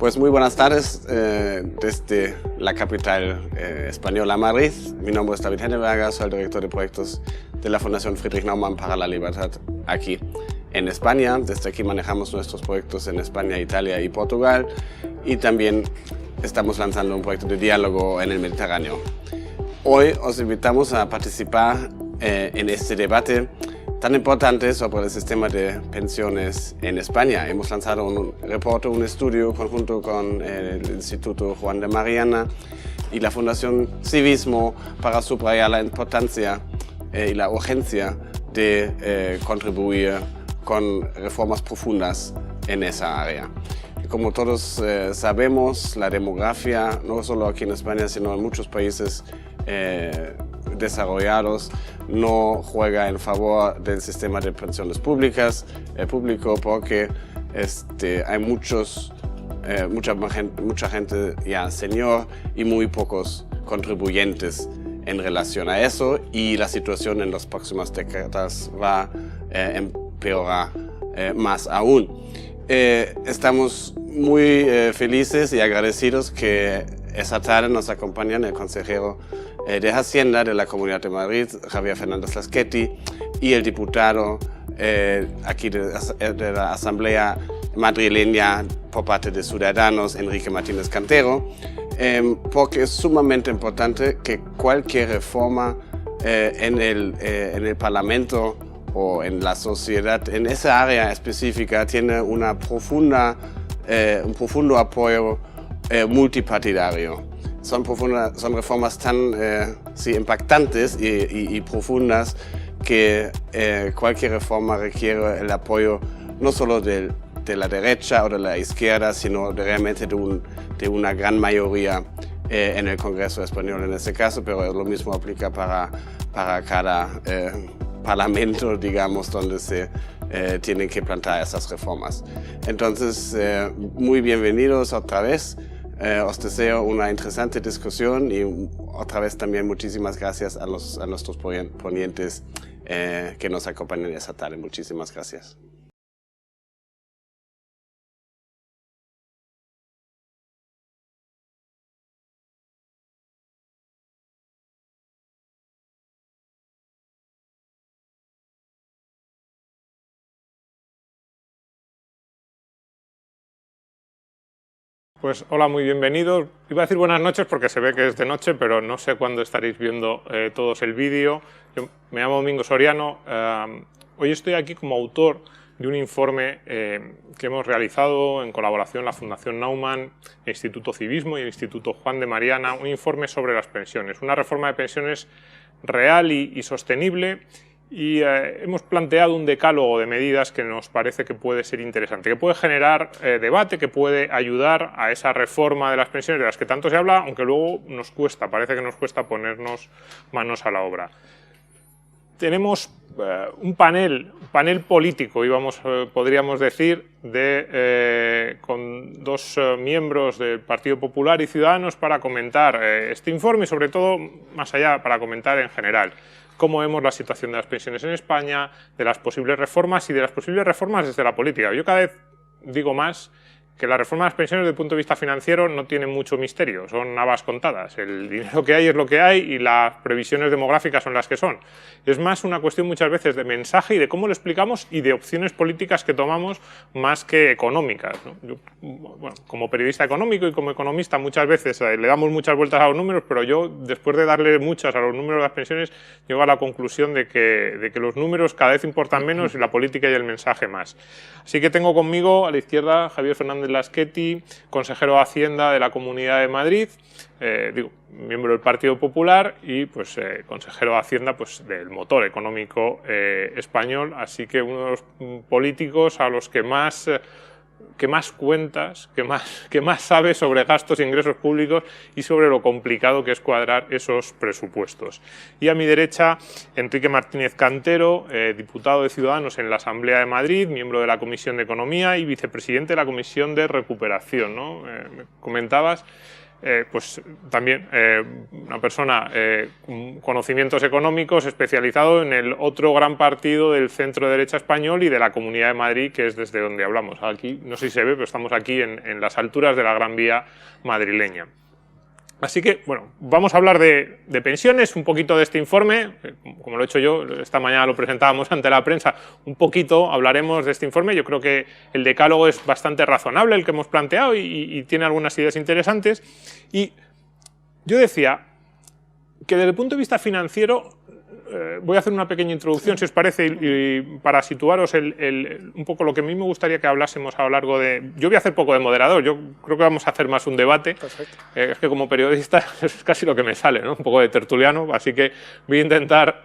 Pues muy buenas tardes desde la capital española, Madrid. Mi nombre es David Henneberger, soy el director de proyectos de la Fundación Friedrich Naumann para la Libertad aquí en España. Desde aquí manejamos nuestros proyectos en España, Italia y Portugal, y también estamos lanzando un proyecto de diálogo en el Mediterráneo. Hoy os invitamos a participar en este debate tan importante sobre el sistema de pensiones en España. Hemos lanzado un reporte, un estudio conjunto con el Instituto Juan de Mariana y la Fundación Civismo para subrayar la importancia y la urgencia de contribuir con reformas profundas en esa área. Como todos sabemos, la demografía, no solo aquí en España, sino en muchos países desarrollados, no juega en favor del sistema de pensiones públicas, público, porque hay mucha gente ya senior y muy pocos contribuyentes en relación a eso, y la situación en las próximas décadas va a empeorar más aún. Estamos muy felices y agradecidos que esta tarde nos acompañan el consejero de Hacienda de la Comunidad de Madrid, Javier Fernández Laschetti, y el diputado aquí de la Asamblea madrileña por parte de Ciudadanos, Enrique Martínez Cantero, porque es sumamente importante que cualquier reforma en el Parlamento o en la sociedad, en esa área específica, tiene un profundo apoyo multipartidario. Son reformas tan impactantes y profundas que cualquier reforma requiere el apoyo no solo de la derecha o de la izquierda, sino realmente de una gran mayoría en el Congreso español en ese caso, pero lo mismo aplica para cada parlamento, digamos, donde se tienen que plantear esas reformas. Entonces, muy bienvenidos otra vez. Os deseo una interesante discusión y otra vez también muchísimas gracias a nuestros ponentes que nos acompañan esta tarde. Muchísimas gracias. Pues hola, muy bienvenidos. Iba a decir buenas noches porque se ve que es de noche, pero no sé cuándo estaréis viendo todos el vídeo. Yo me llamo Domingo Soriano. Hoy estoy aquí como autor de un informe que hemos realizado en colaboración la Fundación Naumann, el Instituto Civismo y el Instituto Juan de Mariana, un informe sobre las pensiones, una reforma de pensiones real y sostenible. Y hemos planteado un decálogo de medidas que nos parece que puede ser interesante, que puede generar debate, que puede ayudar a esa reforma de las pensiones de las que tanto se habla, aunque luego parece que nos cuesta ponernos manos a la obra. Tenemos un panel político, podríamos decir, con dos miembros del Partido Popular y Ciudadanos para comentar este informe y, sobre todo, más allá, para comentar en general cómo vemos la situación de las pensiones en España, de las posibles reformas y de las posibles reformas desde la política. Yo cada vez digo más que la reforma de las pensiones desde el punto de vista financiero no tiene mucho misterio, son habas contadas. El dinero que hay es lo que hay y las previsiones demográficas son las que son. Es más una cuestión muchas veces de mensaje y de cómo lo explicamos y de opciones políticas que tomamos más que económicas, ¿no? Yo, bueno, como periodista económico y como economista muchas veces le damos muchas vueltas a los números, pero yo, después de darle muchas a los números de las pensiones, llego a la conclusión de que los números cada vez importan menos y la política y el mensaje más. Así que tengo conmigo a la izquierda Javier Fernández Laschetti, consejero de Hacienda de la Comunidad de Madrid, miembro del Partido Popular y consejero de Hacienda del motor económico español, así que uno de los políticos a los que más cuentas, que más sabe sobre gastos e ingresos públicos y sobre lo complicado que es cuadrar esos presupuestos. Y a mi derecha, Enrique Martínez Cantero, diputado de Ciudadanos en la Asamblea de Madrid, miembro de la Comisión de Economía y vicepresidente de la Comisión de Recuperación, ¿no? Me comentabas pues también una persona con conocimientos económicos, especializado en el otro gran partido del centro derecha español y de la Comunidad de Madrid, que es desde donde hablamos. Aquí, no sé si se ve, pero estamos aquí en las alturas de la Gran Vía madrileña. Así que, bueno, vamos a hablar de pensiones, un poquito de este informe, como lo he hecho yo, esta mañana lo presentábamos ante la prensa, un poquito hablaremos de este informe. Yo creo que el decálogo es bastante razonable, el que hemos planteado, y tiene algunas ideas interesantes. Y yo decía que desde el punto de vista financiero, voy a hacer una pequeña introducción, si os parece, y para situaros un poco lo que a mí me gustaría que hablásemos a lo largo de... Yo voy a hacer poco de moderador, yo creo que vamos a hacer más un debate. Perfecto. Es que como periodista es casi lo que me sale, ¿no? Un poco de tertuliano, así que voy a intentar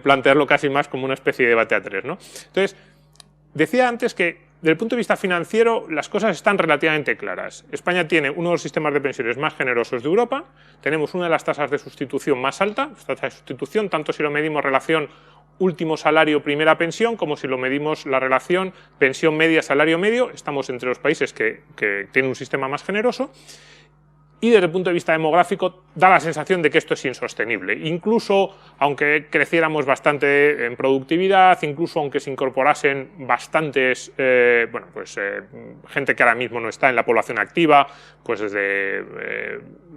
plantearlo casi más como una especie de debate a tres, ¿no? Entonces, decía antes que desde el punto de vista financiero, las cosas están relativamente claras. España tiene uno de los sistemas de pensiones más generosos de Europa, tenemos una de las tasas de sustitución más alta, tasa de sustitución, tanto si lo medimos relación último salario, primera pensión, como si lo medimos la relación pensión media, salario medio, estamos entre los países que tienen un sistema más generoso. Y desde el punto de vista demográfico da la sensación de que esto es insostenible. Incluso aunque creciéramos bastante en productividad, incluso aunque se incorporasen bastantes, gente que ahora mismo no está en la población activa, pues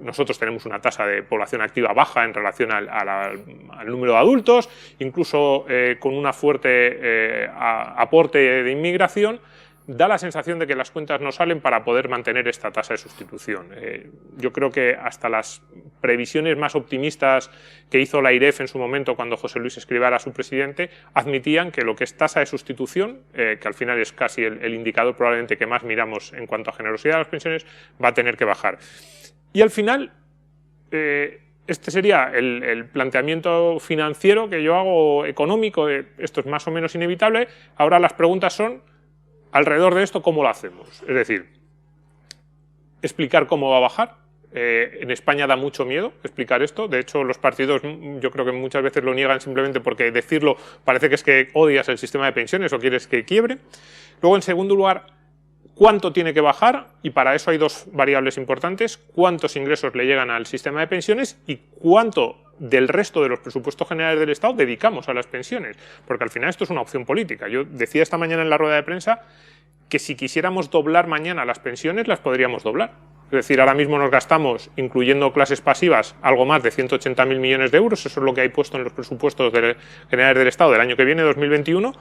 nosotros tenemos una tasa de población activa baja en relación al número de adultos, incluso con una fuerte aporte de inmigración, da la sensación de que las cuentas no salen para poder mantener esta tasa de sustitución. Yo creo que hasta las previsiones más optimistas que hizo la IREF en su momento, cuando José Luis Escrivá era su presidente, admitían que lo que es tasa de sustitución, que al final es casi el indicador probablemente que más miramos en cuanto a generosidad de las pensiones, va a tener que bajar. Y al final, este sería el planteamiento financiero que yo hago, económico, esto es más o menos inevitable. Ahora las preguntas son, alrededor de esto, ¿cómo lo hacemos? Es decir, explicar cómo va a bajar. En España da mucho miedo explicar esto. De hecho, los partidos yo creo que muchas veces lo niegan simplemente porque decirlo parece que es que odias el sistema de pensiones o quieres que quiebre. Luego, en segundo lugar, ¿cuánto tiene que bajar? Y para eso hay dos variables importantes. ¿Cuántos ingresos le llegan al sistema de pensiones? Y ¿cuánto del resto de los presupuestos generales del Estado dedicamos a las pensiones? Porque al final esto es una opción política. Yo decía esta mañana en la rueda de prensa que si quisiéramos doblar mañana las pensiones, las podríamos doblar. Es decir, ahora mismo nos gastamos, incluyendo clases pasivas, algo más de 180.000 millones de euros. Eso es lo que hay puesto en los presupuestos generales del Estado del año que viene, 2021.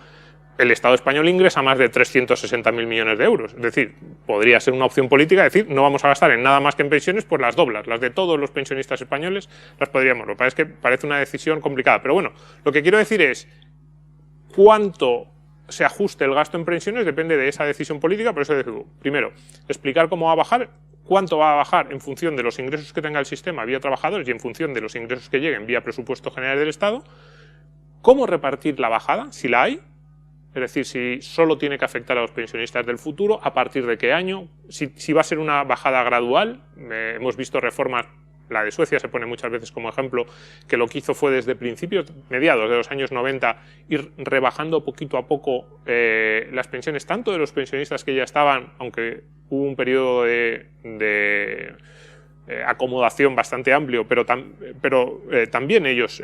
El Estado español ingresa más de 360.000 millones de euros. Es decir, podría ser una opción política decir, no vamos a gastar en nada más que en pensiones, pues las doblas, las de todos los pensionistas españoles las podríamos. Lo que pasa es que parece una decisión complicada. Pero bueno, lo que quiero decir es, cuánto se ajuste el gasto en pensiones depende de esa decisión política. Por eso digo, primero, explicar cómo va a bajar, cuánto va a bajar en función de los ingresos que tenga el sistema vía trabajadores y en función de los ingresos que lleguen vía presupuesto general del Estado, cómo repartir la bajada, si la hay. Es decir, si solo tiene que afectar a los pensionistas del futuro, a partir de qué año, si va a ser una bajada gradual. Hemos visto reformas, la de Suecia se pone muchas veces como ejemplo, que lo que hizo fue desde mediados de los años 90, ir rebajando poquito a poco las pensiones, tanto de los pensionistas que ya estaban, aunque hubo un periodo de acomodación bastante amplio, pero también ellos,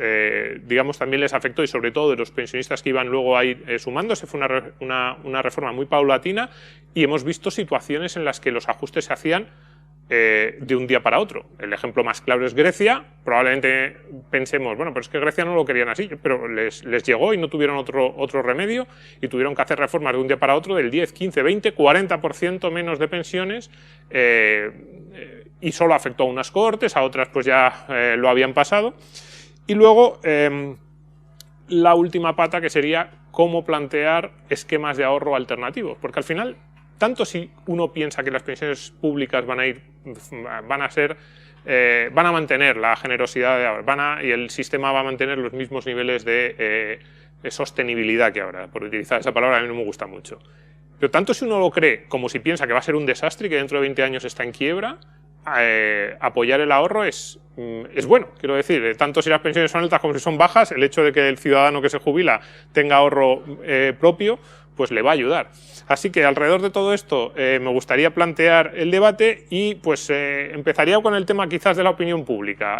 digamos, también les afectó, y sobre todo de los pensionistas que iban luego a ir sumándose. Fue una reforma muy paulatina y hemos visto situaciones en las que los ajustes se hacían de un día para otro. El ejemplo más claro es Grecia. Probablemente pensemos, bueno, pero es que Grecia no lo querían así, pero les llegó y no tuvieron otro remedio y tuvieron que hacer reformas de un día para otro del 10, 15, 20, 40% menos de pensiones, y solo afectó a unas cohortes, a otras pues ya lo habían pasado. Y luego la última pata, que sería cómo plantear esquemas de ahorro alternativos, porque al final, tanto si uno piensa que las pensiones públicas van a mantener la generosidad de ahora, y el sistema va a mantener los mismos niveles de sostenibilidad que ahora, por utilizar esa palabra a mí no me gusta mucho. Pero tanto si uno lo cree como si piensa que va a ser un desastre y que dentro de 20 años está en quiebra, apoyar el ahorro es bueno. Quiero decir, tanto si las pensiones son altas como si son bajas, el hecho de que el ciudadano que se jubila tenga ahorro propio, pues le va a ayudar. Así que alrededor de todo esto me gustaría plantear el debate y pues empezaría con el tema quizás de la opinión pública.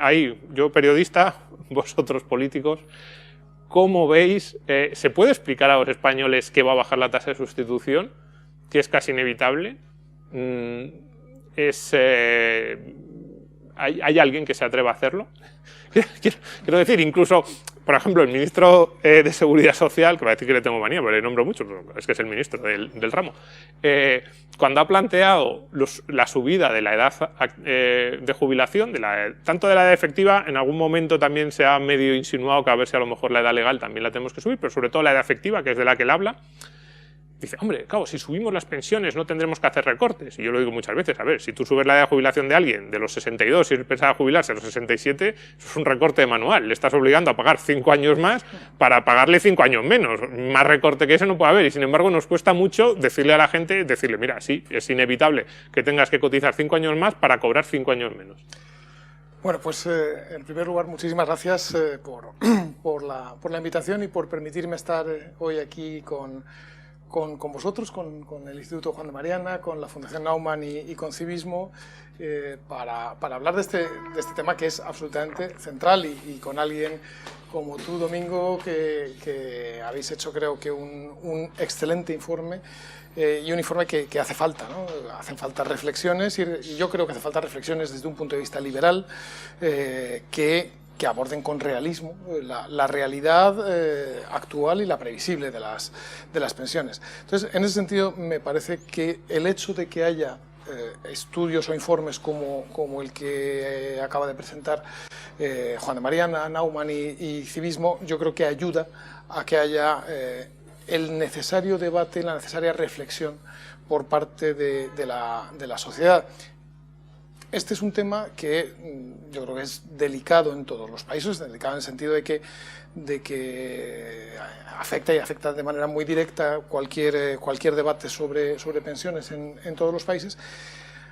Ahí, yo periodista, vosotros políticos, ¿cómo veis? ¿Se puede explicar a los españoles que va a bajar la tasa de sustitución? Que es casi inevitable. ¿Hay alguien que se atreva a hacerlo? Quiero decir, incluso, por ejemplo, el ministro de Seguridad Social, que va a decir que le tengo manía, pero le nombro mucho, es que es el ministro del ramo, cuando ha planteado la subida de la edad de jubilación, tanto de la edad efectiva, en algún momento también se ha medio insinuado que a ver si a lo mejor la edad legal también la tenemos que subir, pero sobre todo la edad efectiva, que es de la que él habla. Dice, hombre, claro, si subimos las pensiones no tendremos que hacer recortes. Y yo lo digo muchas veces, a ver, si tú subes la edad de jubilación de alguien de los 62 y él pensaba jubilarse a los 67, eso es un recorte manual. Le estás obligando a pagar 5 años más para pagarle 5 años menos. Más recorte que ese no puede haber. Y sin embargo nos cuesta mucho decirle a la gente, mira, sí, es inevitable que tengas que cotizar 5 años más para cobrar 5 años menos. Bueno, pues en primer lugar, muchísimas gracias por la invitación y por permitirme estar hoy aquí con vosotros, con el Instituto Juan de Mariana, con la Fundación Naumann y con Civismo, para hablar de este tema que es absolutamente central y con alguien como tú, Domingo, que habéis hecho, creo que, un excelente informe y un informe que hace falta, ¿no? Hacen falta reflexiones y yo creo que hace falta reflexiones desde un punto de vista liberal que aborden con realismo la realidad actual y la previsible de las pensiones. Entonces, en ese sentido, me parece que el hecho de que haya estudios o informes como el que acaba de presentar Juan de Mariana, Naumann y Civismo, yo creo que ayuda a que haya el necesario debate, la necesaria reflexión por parte de la sociedad. Este es un tema que yo creo que es delicado en todos los países, delicado en el sentido de que afecta y afecta de manera muy directa cualquier debate sobre pensiones en todos los países.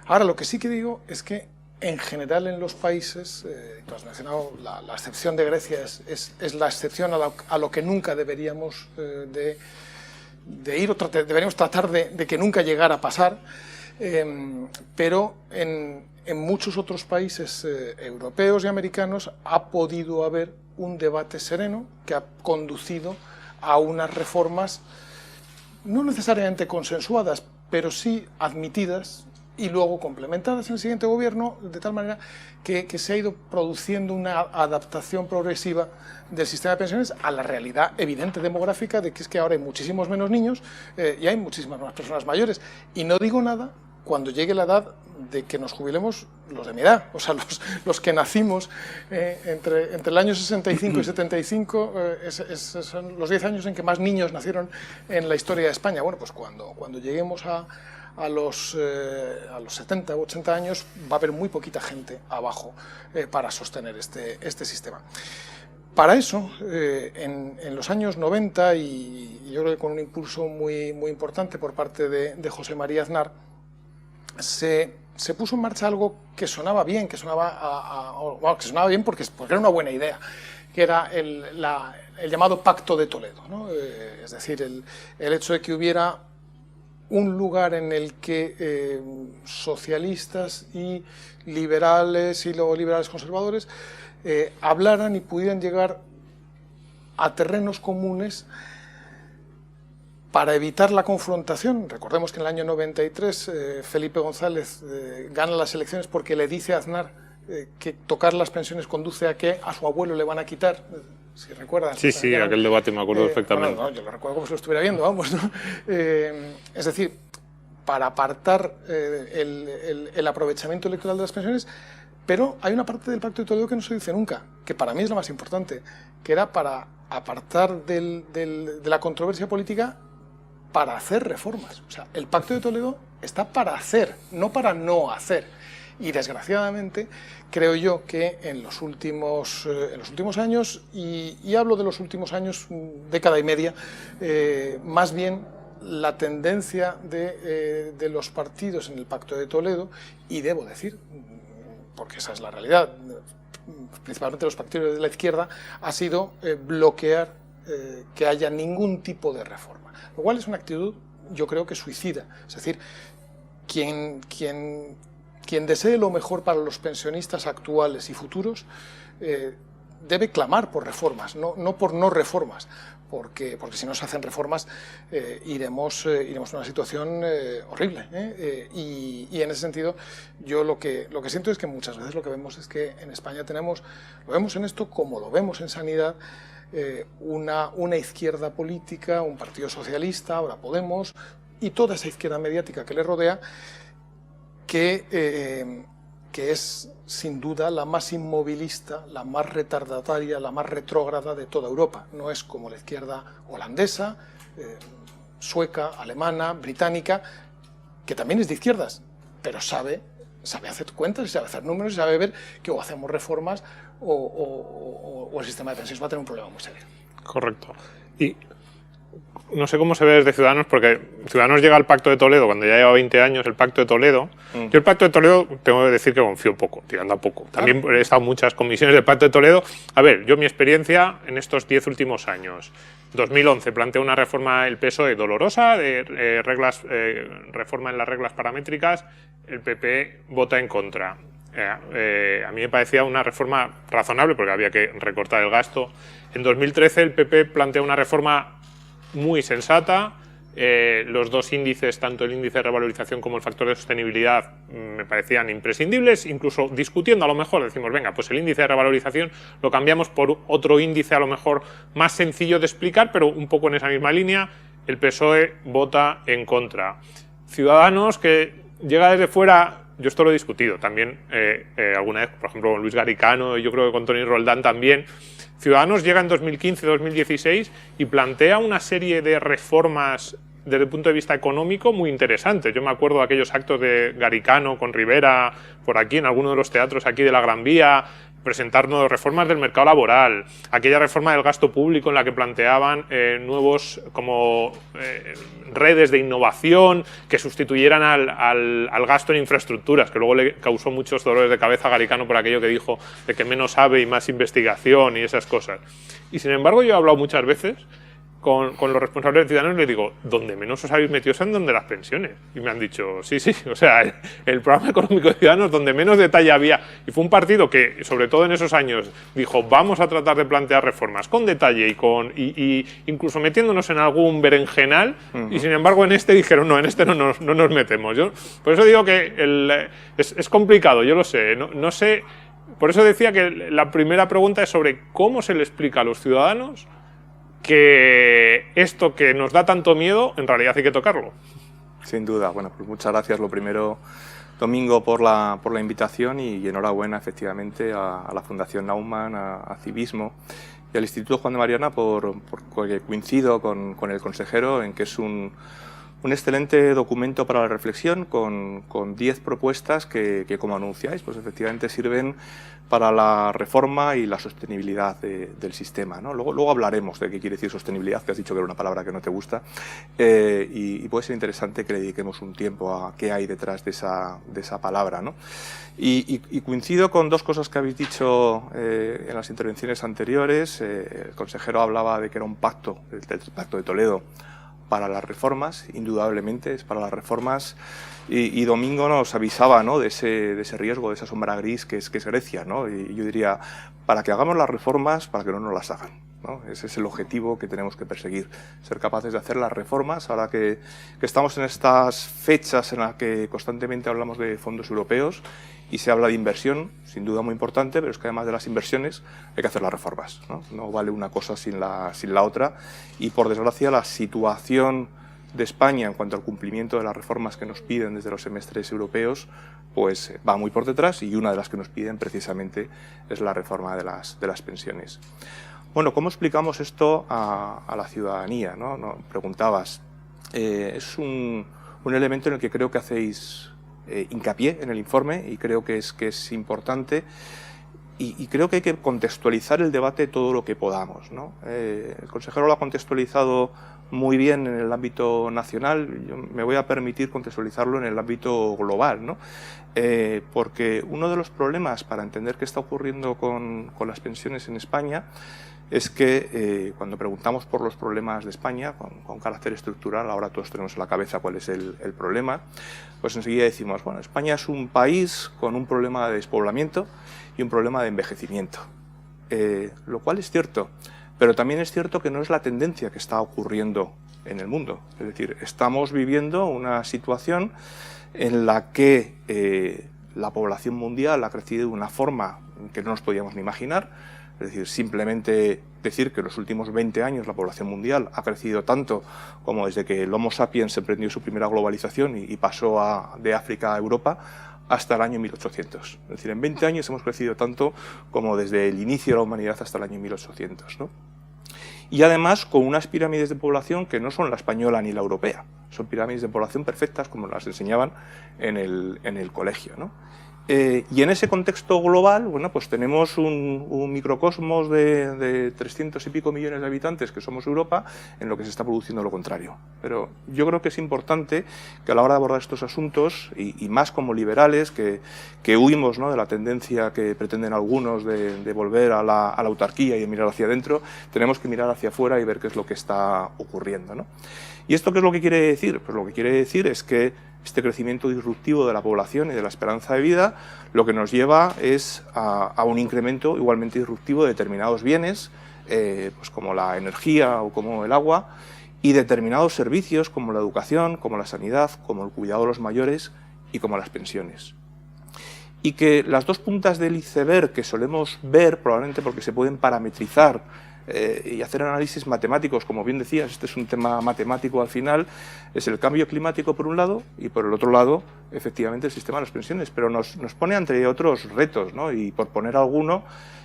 Ahora, lo que sí que digo es que en general en los países, tú has mencionado la excepción de Grecia, es la excepción a lo que nunca deberíamos de ir, deberíamos tratar de que nunca llegara a pasar, pero en muchos otros países europeos y americanos ha podido haber un debate sereno que ha conducido a unas reformas no necesariamente consensuadas, pero sí admitidas y luego complementadas en el siguiente gobierno, de tal manera que se ha ido produciendo una adaptación progresiva del sistema de pensiones a la realidad evidente demográfica de que es que ahora hay muchísimos menos niños y hay muchísimas más personas mayores. Y no digo nada cuando llegue la edad de que nos jubilemos los de mi edad, o sea, los que nacimos entre el año 65 y 75, son los 10 años en que más niños nacieron en la historia de España. Bueno, pues cuando lleguemos a los 70 u 80 años va a haber muy poquita gente abajo para sostener este sistema. Para eso, en los años 90, y yo creo que con un impulso muy importante por parte de José María Aznar, se puso en marcha algo que sonaba bien, que sonaba bien porque era una buena idea, que era el llamado Pacto de Toledo, ¿no? Es decir, el hecho de que hubiera un lugar en el que socialistas y liberales y luego liberales conservadores hablaran y pudieran llegar a terrenos comunes para evitar la confrontación. Recordemos que en el año 93 Felipe González gana las elecciones porque le dice a Aznar que tocar las pensiones conduce a que a su abuelo le van a quitar. Si recuerdas. Sí, aquel debate me acuerdo perfectamente. Bueno, yo lo recuerdo como si lo estuviera viendo, vamos, ¿no? Es decir, para apartar el aprovechamiento electoral de las pensiones, pero hay una parte del Pacto de Toledo que no se dice nunca, que para mí es la más importante, que era para apartar de la controversia política para hacer reformas. O sea, el Pacto de Toledo está para hacer, no para no hacer. Y desgraciadamente creo yo que en los últimos años, y hablo de los últimos años, década y media, más bien la tendencia de los partidos en el Pacto de Toledo, y debo decir, porque esa es la realidad, principalmente los partidos de la izquierda, ha sido bloquear que haya ningún tipo de reforma, lo cual es una actitud, yo creo, que suicida. Es decir, quien desee lo mejor para los pensionistas actuales y futuros debe clamar por reformas, no por no reformas, porque si no se hacen reformas iremos a una situación horrible. Y en ese sentido, yo lo que siento es que muchas veces lo que vemos es que en España lo vemos en esto como lo vemos en sanidad, una izquierda política, un partido socialista, ahora Podemos, y toda esa izquierda mediática que le rodea, que es sin duda la más inmovilista, la más retardataria, la más retrógrada de toda Europa. No es como la izquierda holandesa, sueca, alemana, británica, que también es de izquierdas, pero sabe hacer cuentas, sabe hacer números, y sabe ver que o hacemos reformas o el sistema de pensiones va a tener un problema muy serio. Correcto. Y no sé cómo se ve desde Ciudadanos, porque Ciudadanos llega al Pacto de Toledo cuando ya lleva 20 años el Pacto de Toledo. Yo el Pacto de Toledo tengo que decir que confío poco, tirando a poco. También he estado en muchas comisiones del Pacto de Toledo. A ver, yo mi experiencia en estos 10 últimos años. 2011 planteó una reforma el PSOE dolorosa, de reforma en las reglas paramétricas. El PP vota en contra. A mí me parecía una reforma razonable porque había que recortar el gasto. En 2013 el PP planteó una reforma muy sensata. Los dos índices, tanto el índice de revalorización como el factor de sostenibilidad, me parecían imprescindibles. Incluso discutiendo, a lo mejor decimos, venga, pues el índice de revalorización lo cambiamos por otro índice a lo mejor más sencillo de explicar, pero un poco en esa misma línea. El PSOE vota en contra. Ciudadanos, que llega desde fuera, yo esto lo he discutido también alguna vez, por ejemplo, con Luis Garicano, y yo creo que con Toni Roldán también. Ciudadanos llega en 2015-2016 y plantea una serie de reformas desde el punto de vista económico muy interesantes. Yo me acuerdo de aquellos actos de Garicano con Rivera por aquí, en alguno de los teatros aquí de la Gran Vía, presentarnos reformas del mercado laboral, aquella reforma del gasto público en la que planteaban nuevos como redes de innovación que sustituyeran al gasto en infraestructuras, que luego le causó muchos dolores de cabeza a Garicano por aquello que dijo de que menos sabe y más investigación y esas cosas. Y sin embargo yo he hablado muchas veces con los responsables de Ciudadanos y les digo, donde menos os habéis metido es en donde las pensiones. Y me han dicho, sí, o sea, el programa económico de Ciudadanos donde menos detalle había. Y fue un partido que, sobre todo en esos años, dijo, vamos a tratar de plantear reformas con detalle y incluso metiéndonos en algún berenjenal. Y sin embargo en este dijeron, no, en este no nos metemos. Por eso digo que es complicado, yo lo sé. No sé. Por eso decía que la primera pregunta es sobre cómo se le explica a los ciudadanos que esto que nos da tanto miedo, en realidad hay que tocarlo. Sin duda. Bueno, pues muchas gracias, lo primero, Domingo, por la invitación y enhorabuena, efectivamente, a la Fundación Naumann, a Civismo y al Instituto Juan de Mariana porque coincido con el consejero en que es un excelente documento para la reflexión con 10 propuestas que, como anunciáis, pues efectivamente sirven para la reforma y la sostenibilidad del sistema, ¿no? Luego hablaremos de qué quiere decir sostenibilidad, que has dicho que era una palabra que no te gusta, y puede ser interesante que le dediquemos un tiempo a qué hay detrás de esa palabra, ¿no? Y coincido con dos cosas que habéis dicho en las intervenciones anteriores. El consejero hablaba de que era un pacto, el Pacto de Toledo, para las reformas, indudablemente es para las reformas, y Domingo nos avisaba, ¿no?, de ese riesgo, de esa sombra gris que es Grecia, ¿no? Y yo diría, para que hagamos las reformas, para que no nos las hagan, ¿no? Ese es el objetivo que tenemos que perseguir, ser capaces de hacer las reformas, ahora que estamos en estas fechas en las que constantemente hablamos de fondos europeos y se habla de inversión, sin duda muy importante, pero es que además de las inversiones hay que hacer las reformas, ¿no? No vale una cosa sin la otra, y por desgracia la situación de España en cuanto al cumplimiento de las reformas que nos piden desde los semestres europeos pues va muy por detrás, y una de las que nos piden precisamente es la reforma de las pensiones. Bueno, ¿cómo explicamos esto a la ciudadanía, ¿no? Preguntabas. Es un elemento en el que creo que hacéis hincapié en el informe, y creo que es importante, y creo que hay que contextualizar el debate todo lo que podamos, ¿no? El consejero lo ha contextualizado muy bien en el ámbito nacional. Yo me voy a permitir contextualizarlo en el ámbito global, ¿no? Porque uno de los problemas para entender qué está ocurriendo con las pensiones en España es que cuando preguntamos por los problemas de España, con carácter estructural, ahora todos tenemos en la cabeza cuál es el problema, pues enseguida decimos, bueno, España es un país con un problema de despoblamiento y un problema de envejecimiento, lo cual es cierto, pero también es cierto que no es la tendencia que está ocurriendo en el mundo. Es decir, estamos viviendo una situación en la que la población mundial ha crecido de una forma que no nos podíamos ni imaginar. Es decir, simplemente decir que en los últimos 20 años la población mundial ha crecido tanto como desde que el Homo sapiens emprendió su primera globalización y pasó de África a Europa hasta el año 1800. Es decir, en 20 años hemos crecido tanto como desde el inicio de la humanidad hasta el año 1800, ¿no? Y además con unas pirámides de población que no son la española ni la europea, son pirámides de población perfectas como las enseñaban en el colegio, ¿no? Y en ese contexto global, bueno, pues tenemos un microcosmos de 300 y pico millones de habitantes que somos Europa, en lo que se está produciendo lo contrario. Pero yo creo que es importante que a la hora de abordar estos asuntos, y más como liberales, que huimos, ¿no?, de la tendencia que pretenden algunos de volver a la autarquía y de mirar hacia adentro, tenemos que mirar hacia afuera y ver qué es lo que está ocurriendo, ¿no? ¿Y esto qué es lo que quiere decir? Pues lo que quiere decir es que este crecimiento disruptivo de la población y de la esperanza de vida lo que nos lleva es a un incremento igualmente disruptivo de determinados bienes, pues como la energía o como el agua, y determinados servicios como la educación, como la sanidad, como el cuidado de los mayores y como las pensiones. Y que las dos puntas del iceberg que solemos ver, probablemente porque se pueden parametrizar y hacer análisis matemáticos, como bien decías, este es un tema matemático al final, es el cambio climático por un lado y por el otro lado, efectivamente, el sistema de las pensiones, pero nos pone ante otros retos, ¿no? Y por poner alguno,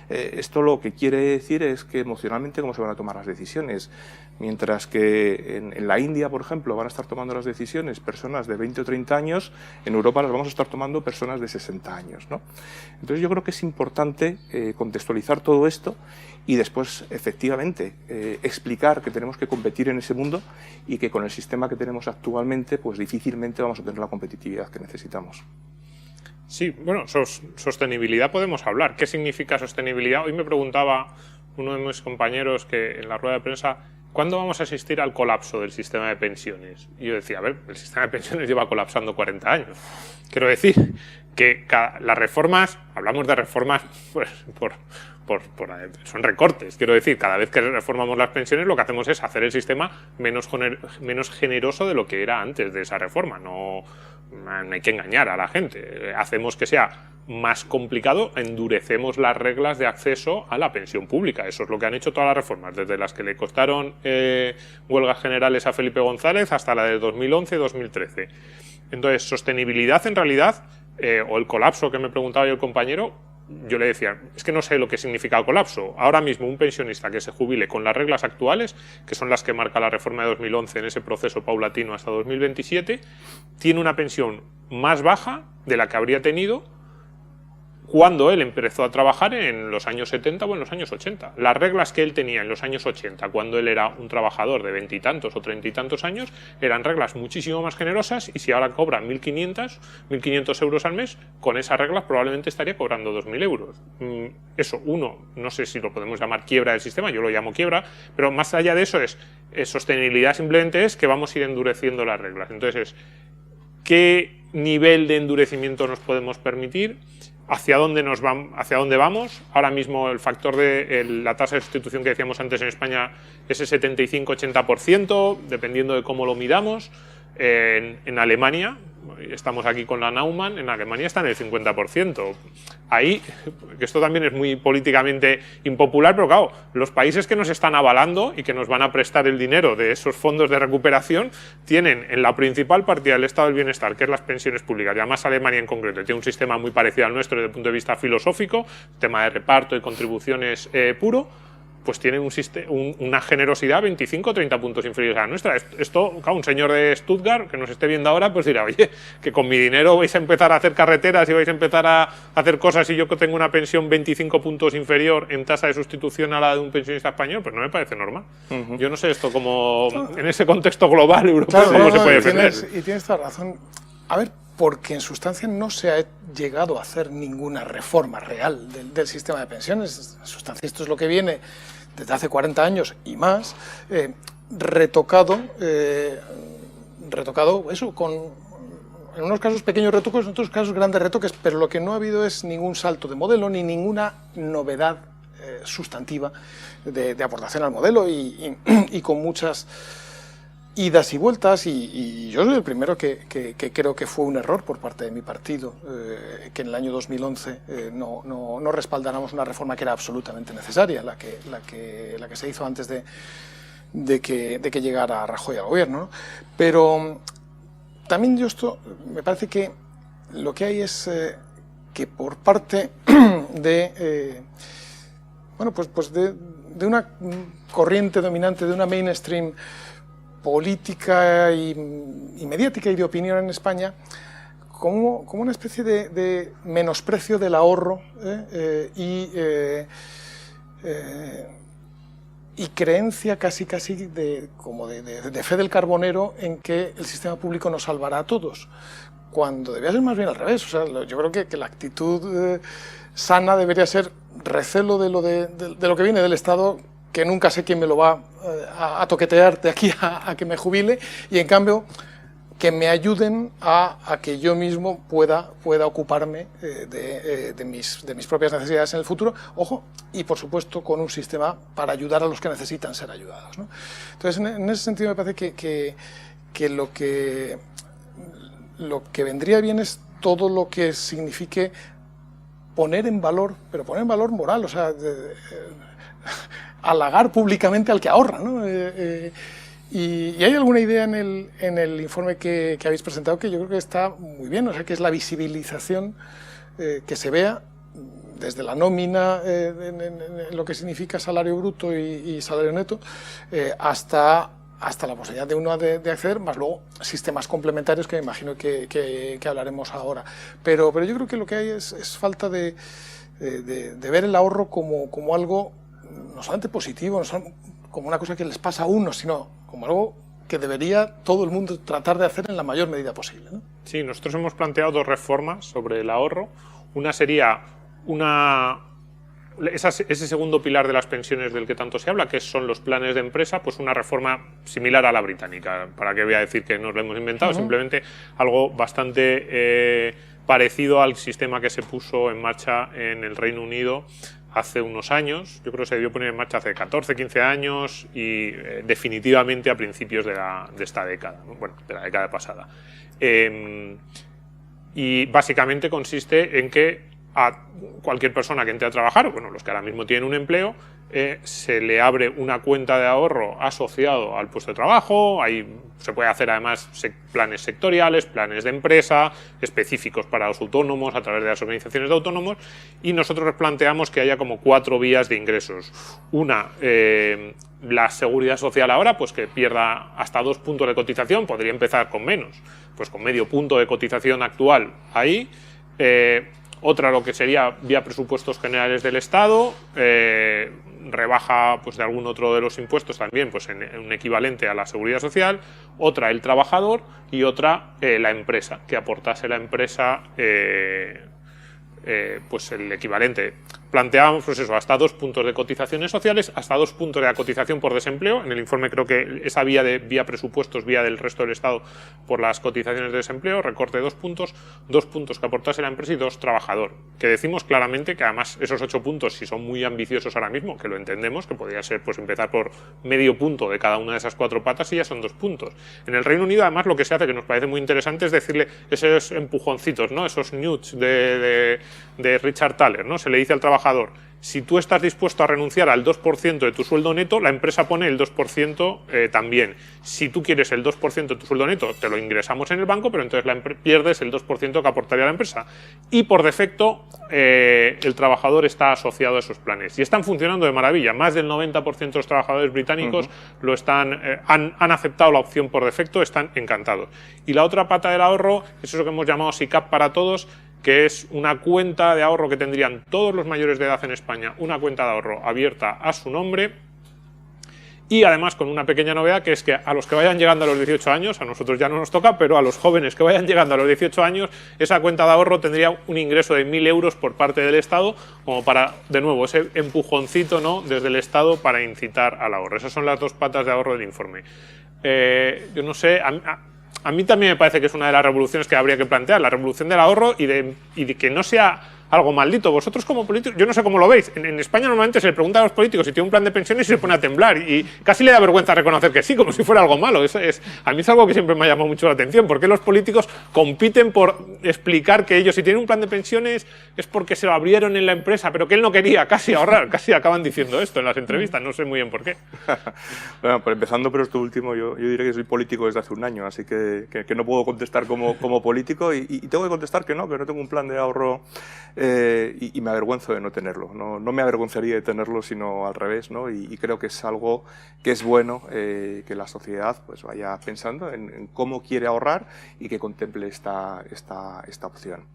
esto lo que quiere decir es que emocionalmente cómo se van a tomar las decisiones. Mientras que en la India, por ejemplo, van a estar tomando las decisiones personas de 20 o 30 años, en Europa las vamos a estar tomando personas de 60 años, ¿no? Entonces yo creo que es importante contextualizar todo esto y después, efectivamente, explicar que tenemos que competir en ese mundo y que con el sistema que tenemos actualmente, pues difícilmente vamos a tener la competitividad que necesitamos. Sí, bueno, sostenibilidad podemos hablar. ¿Qué significa sostenibilidad? Hoy me preguntaba uno de mis compañeros que en la rueda de prensa, ¿cuándo vamos a asistir al colapso del sistema de pensiones? Y yo decía, a ver, el sistema de pensiones lleva colapsando 40 años. Quiero decir que las reformas, hablamos de reformas pues, son recortes. Quiero decir, cada vez que reformamos las pensiones lo que hacemos es hacer el sistema menos generoso de lo que era antes de esa reforma. No hay que engañar a la gente. Hacemos que sea más complicado, endurecemos las reglas de acceso a la pensión pública. Eso es lo que han hecho todas las reformas, desde las que le costaron huelgas generales a Felipe González hasta la de 2011-2013. Entonces, sostenibilidad en realidad, o el colapso que me preguntaba yo el compañero, yo le decía, es que no sé lo que significa el colapso. Ahora mismo un pensionista que se jubile con las reglas actuales, que son las que marca la reforma de 2011 en ese proceso paulatino hasta 2027, tiene una pensión más baja de la que habría tenido cuando él empezó a trabajar en los años 70 o en los años 80. Las reglas que él tenía en los años 80, cuando él era un trabajador de 20 y tantos o 30 y tantos años, eran reglas muchísimo más generosas, y si ahora cobra 1.500 euros al mes, con esas reglas probablemente estaría cobrando 2.000 euros. Eso, no sé si lo podemos llamar quiebra del sistema, yo lo llamo quiebra, pero más allá de eso es sostenibilidad, simplemente es que vamos a ir endureciendo las reglas. Entonces, ¿qué nivel de endurecimiento nos podemos permitir? ¿Hacia dónde vamos? Ahora mismo el factor de la tasa de sustitución que decíamos antes en España es el 75-80%, dependiendo de cómo lo midamos. En Alemania, estamos aquí con la Naumann, en Alemania está en el 50%. Ahí, que esto también es muy políticamente impopular, pero claro, los países que nos están avalando y que nos van a prestar el dinero de esos fondos de recuperación tienen en la principal partida del estado del bienestar, que es las pensiones públicas, y además Alemania en concreto tiene un sistema muy parecido al nuestro desde el punto de vista filosófico, tema de reparto y contribuciones puro, pues tiene una generosidad 25 o 30 puntos inferiores a la nuestra. Esto, claro, un señor de Stuttgart que nos esté viendo ahora, pues dirá, oye, que con mi dinero vais a empezar a hacer carreteras y vais a empezar a hacer cosas y yo que tengo una pensión 25 puntos inferior en tasa de sustitución a la de un pensionista español, pues no me parece normal. Yo no sé esto como en ese contexto global europeo, claro, cómo se puede defender. Y tienes toda razón. A ver, porque en sustancia no se ha llegado a hacer ninguna reforma real del sistema de pensiones. En sustancia esto es lo que viene desde hace 40 años y más, retocado eso, en unos casos pequeños retoques, en otros casos grandes retoques, pero lo que no ha habido es ningún salto de modelo ni ninguna novedad sustantiva de aportación al modelo y con muchas idas y vueltas, y yo soy el primero que creo que fue un error por parte de mi partido que en el año 2011 no respaldáramos una reforma que era absolutamente necesaria, la que se hizo antes de que llegara Rajoy al gobierno, ¿no? Pero también me parece que lo que hay es que por parte de de una corriente dominante, de una mainstream política y mediática y de opinión en España, como una especie de menosprecio del ahorro y creencia casi de fe del carbonero en que el sistema público nos salvará a todos, cuando debía ser más bien al revés. O sea, yo creo que la actitud sana debería ser recelo de lo que viene del Estado, que nunca sé quién me lo va a toquetear de aquí a que me jubile, y en cambio que me ayuden a que yo mismo pueda ocuparme de mis propias necesidades en el futuro, ojo, y por supuesto con un sistema para ayudar a los que necesitan ser ayudados, ¿no? Entonces, en ese sentido me parece que lo que vendría bien es todo lo que signifique poner en valor, pero poner en valor moral, o sea, halagar públicamente al que ahorra, ¿no? Y hay alguna idea en el informe que habéis presentado que yo creo que está muy bien, o sea, que es la visibilización, que se vea desde la nómina, en lo que significa salario bruto y salario neto, hasta la posibilidad de uno de acceder, más luego sistemas complementarios que me imagino que hablaremos ahora. Pero yo creo que lo que hay es falta de ver el ahorro como algo no solamente positivo, no solamente como una cosa que les pasa a uno, sino como algo que debería todo el mundo tratar de hacer en la mayor medida posible, ¿no? Sí, nosotros hemos planteado dos reformas sobre el ahorro. Una sería ese segundo pilar de las pensiones del que tanto se habla, que son los planes de empresa, pues una reforma similar a la británica. ¿Para qué voy a decir que nos lo hemos inventado? Simplemente algo bastante parecido al sistema que se puso en marcha en el Reino Unido hace unos años. Yo creo que se debió poner en marcha hace 14, 15 años y definitivamente a principios de esta década, ¿no? Bueno, de la década pasada. Y básicamente consiste en que a cualquier persona que entre a trabajar, bueno, los que ahora mismo tienen un empleo, se le abre una cuenta de ahorro asociado al puesto de trabajo. Ahí se puede hacer además planes sectoriales, planes de empresa, específicos para los autónomos a través de las organizaciones de autónomos, y nosotros planteamos que haya como 4 vías de ingresos. Una, la seguridad social ahora, pues que pierda hasta 2 puntos de cotización, podría empezar con menos, pues con medio punto de cotización actual ahí. Otra, lo que sería vía presupuestos generales del Estado, rebaja pues, de algún otro de los impuestos también, pues en un equivalente a la seguridad social. Otra, el trabajador, y otra, la empresa, que aportase la empresa pues el equivalente. Planteábamos pues eso, hasta 2 puntos de cotizaciones sociales, hasta 2 puntos de la cotización por desempleo. En el informe creo que esa vía vía presupuestos, vía del resto del Estado por las cotizaciones de desempleo, recorte 2 puntos que aportase la empresa y 2 trabajador. Que decimos claramente que además esos 8 puntos, si son muy ambiciosos ahora mismo, que lo entendemos, que podría ser pues empezar por medio punto de cada una de esas 4 patas y ya son 2 puntos. En el Reino Unido además lo que se hace, que nos parece muy interesante, es decirle esos empujoncitos, ¿no? Esos nudges de Richard Thaler, ¿no? Se le dice al trabajador: si tú estás dispuesto a renunciar al 2% de tu sueldo neto, la empresa pone el 2% también. Si tú quieres el 2% de tu sueldo neto, te lo ingresamos en el banco, pero entonces pierdes el 2% que aportaría la empresa. Y por defecto, el trabajador está asociado a esos planes. Y están funcionando de maravilla. Más del 90% de los trabajadores británicos han aceptado la opción por defecto, están encantados. Y la otra pata del ahorro es eso que hemos llamado SICAP para todos, que es una cuenta de ahorro que tendrían todos los mayores de edad en España, una cuenta de ahorro abierta a su nombre, y además con una pequeña novedad, que es que a los que vayan llegando a los 18 años, a nosotros ya no nos toca, pero a los jóvenes que vayan llegando a los 18 años, esa cuenta de ahorro tendría un ingreso de 1.000 euros por parte del Estado, como para, de nuevo, ese empujoncito, ¿no?, desde el Estado para incitar al ahorro. Esas son las dos patas de ahorro del informe. Yo no sé, a mí también me parece que es una de las revoluciones que habría que plantear, la revolución del ahorro y de que no sea algo maldito. Vosotros como políticos, yo no sé cómo lo veis, en España normalmente se le pregunta a los políticos si tiene un plan de pensiones y se pone a temblar y casi le da vergüenza reconocer que sí, como si fuera algo malo. A mí es algo que siempre me ha llamado mucho la atención. ¿Por qué los políticos compiten por explicar que ellos, si tienen un plan de pensiones, es porque se lo abrieron en la empresa, pero que él no quería casi ahorrar? Casi acaban diciendo esto en las entrevistas, no sé muy bien por qué. Bueno, pues empezando por esto último, yo diré que soy político desde hace un año, así que no puedo contestar como político y tengo que contestar que no tengo un plan de ahorro. Y me avergüenzo de no tenerlo. No me avergonzaría de tenerlo, sino al revés, ¿no? Y creo que es algo que es bueno que la sociedad pues vaya pensando en cómo quiere ahorrar y que contemple esta opción.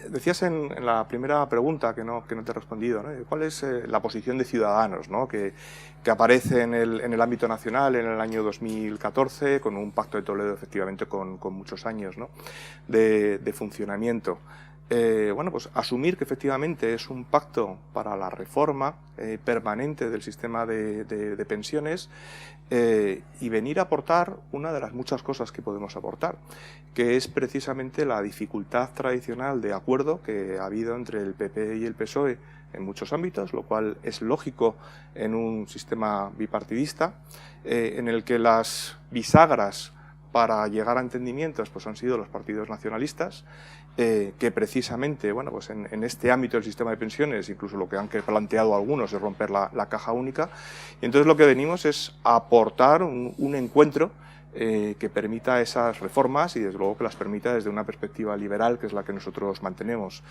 Decías en la primera pregunta que no te he respondido, ¿no?, ¿cuál es la posición de Ciudadanos, ¿no?, que aparece en el ámbito nacional en el año 2014 con un pacto de Toledo, efectivamente, con muchos años, ¿no?, de funcionamiento? Bueno, pues asumir que efectivamente es un pacto para la reforma permanente del sistema de pensiones y venir a aportar una de las muchas cosas que podemos aportar, que es precisamente la dificultad tradicional de acuerdo que ha habido entre el PP y el PSOE en muchos ámbitos, lo cual es lógico en un sistema bipartidista, en el que las bisagras para llegar a entendimientos pues han sido los partidos nacionalistas, que precisamente, bueno, pues en este ámbito del sistema de pensiones, incluso lo que han planteado algunos es romper la caja única, y entonces lo que venimos es aportar un encuentro que permita esas reformas y desde luego que las permita desde una perspectiva liberal, que es la que nosotros mantenemos.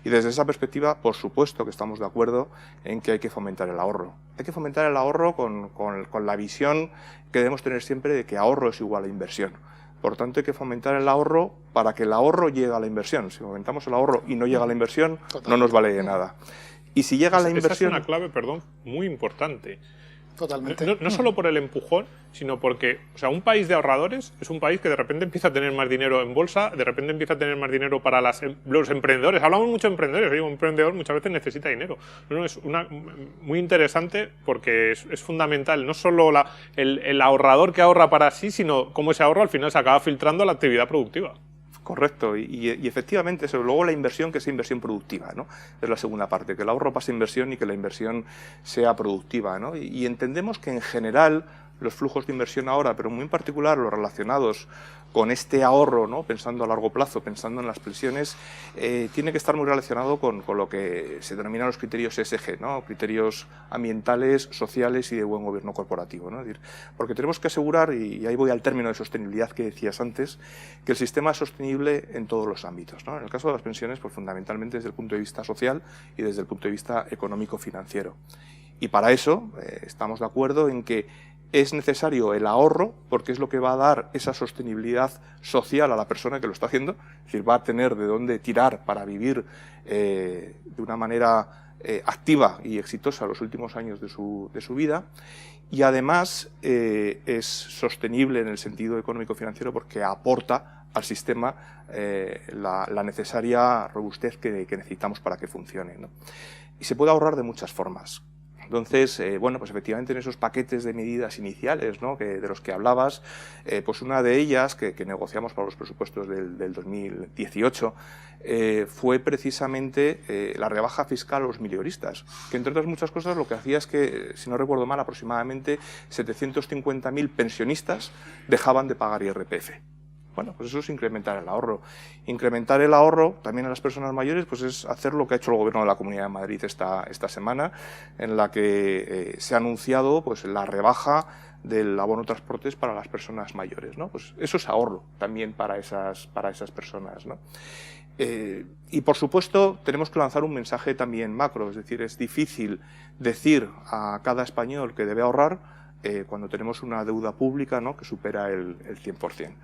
Y desde esa perspectiva, por supuesto que estamos de acuerdo en que hay que fomentar el ahorro. Hay que fomentar el ahorro con la visión que debemos tener siempre de que ahorro es igual a inversión. Por tanto, hay que fomentar el ahorro para que el ahorro llegue a la inversión. Si fomentamos el ahorro y no llega a la inversión, no nos vale de nada. Y si llega a la inversión... Esa es una clave, perdón, muy importante. Totalmente. No solo por el empujón, sino porque, o sea, un país de ahorradores es un país que de repente empieza a tener más dinero en bolsa, de repente empieza a tener más dinero para los emprendedores. Hablamos mucho de emprendedores, oye, un emprendedor muchas veces necesita dinero. Es muy interesante porque es fundamental, no solo el ahorrador que ahorra para sí, sino cómo ese ahorro al final se acaba filtrando a la actividad productiva. Correcto, y efectivamente, eso, luego la inversión, que sea inversión productiva, ¿no? Es la segunda parte, que el ahorro pase a inversión y que la inversión sea productiva, ¿no? Y entendemos que en general los flujos de inversión ahora, pero muy en particular los relacionados con este ahorro, ¿no?, pensando a largo plazo, pensando en las pensiones, tiene que estar muy relacionado con lo que se denominan los criterios ESG, ¿no?, criterios ambientales, sociales y de buen gobierno corporativo, ¿no? Es decir, porque tenemos que asegurar, y ahí voy al término de sostenibilidad que decías antes, que el sistema es sostenible en todos los ámbitos, ¿no? En el caso de las pensiones, pues fundamentalmente desde el punto de vista social y desde el punto de vista económico-financiero. Y para eso estamos de acuerdo en que es necesario el ahorro, porque es lo que va a dar esa sostenibilidad social a la persona que lo está haciendo, es decir, va a tener de dónde tirar para vivir de una manera activa y exitosa los últimos años de su vida, y además es sostenible en el sentido económico-financiero porque aporta al sistema la necesaria robustez que necesitamos para que funcione, ¿no? Y se puede ahorrar de muchas formas. Entonces, bueno, pues efectivamente en esos paquetes de medidas iniciales, ¿no?, de los que hablabas, pues una de ellas que negociamos para los presupuestos del 2018 fue precisamente la rebaja fiscal a los mileuristas, que entre otras muchas cosas lo que hacía es que, si no recuerdo mal, aproximadamente 750.000 pensionistas dejaban de pagar IRPF. Bueno, pues eso es incrementar el ahorro. Incrementar el ahorro también a las personas mayores pues es hacer lo que ha hecho el Gobierno de la Comunidad de Madrid esta semana, en la que se ha anunciado pues la rebaja del abono transportes para las personas mayores, ¿no? Pues eso es ahorro también para esas personas, ¿no? Y por supuesto tenemos que lanzar un mensaje también macro, es decir, es difícil decir a cada español que debe ahorrar cuando tenemos una deuda pública, ¿no?, que supera el 100%.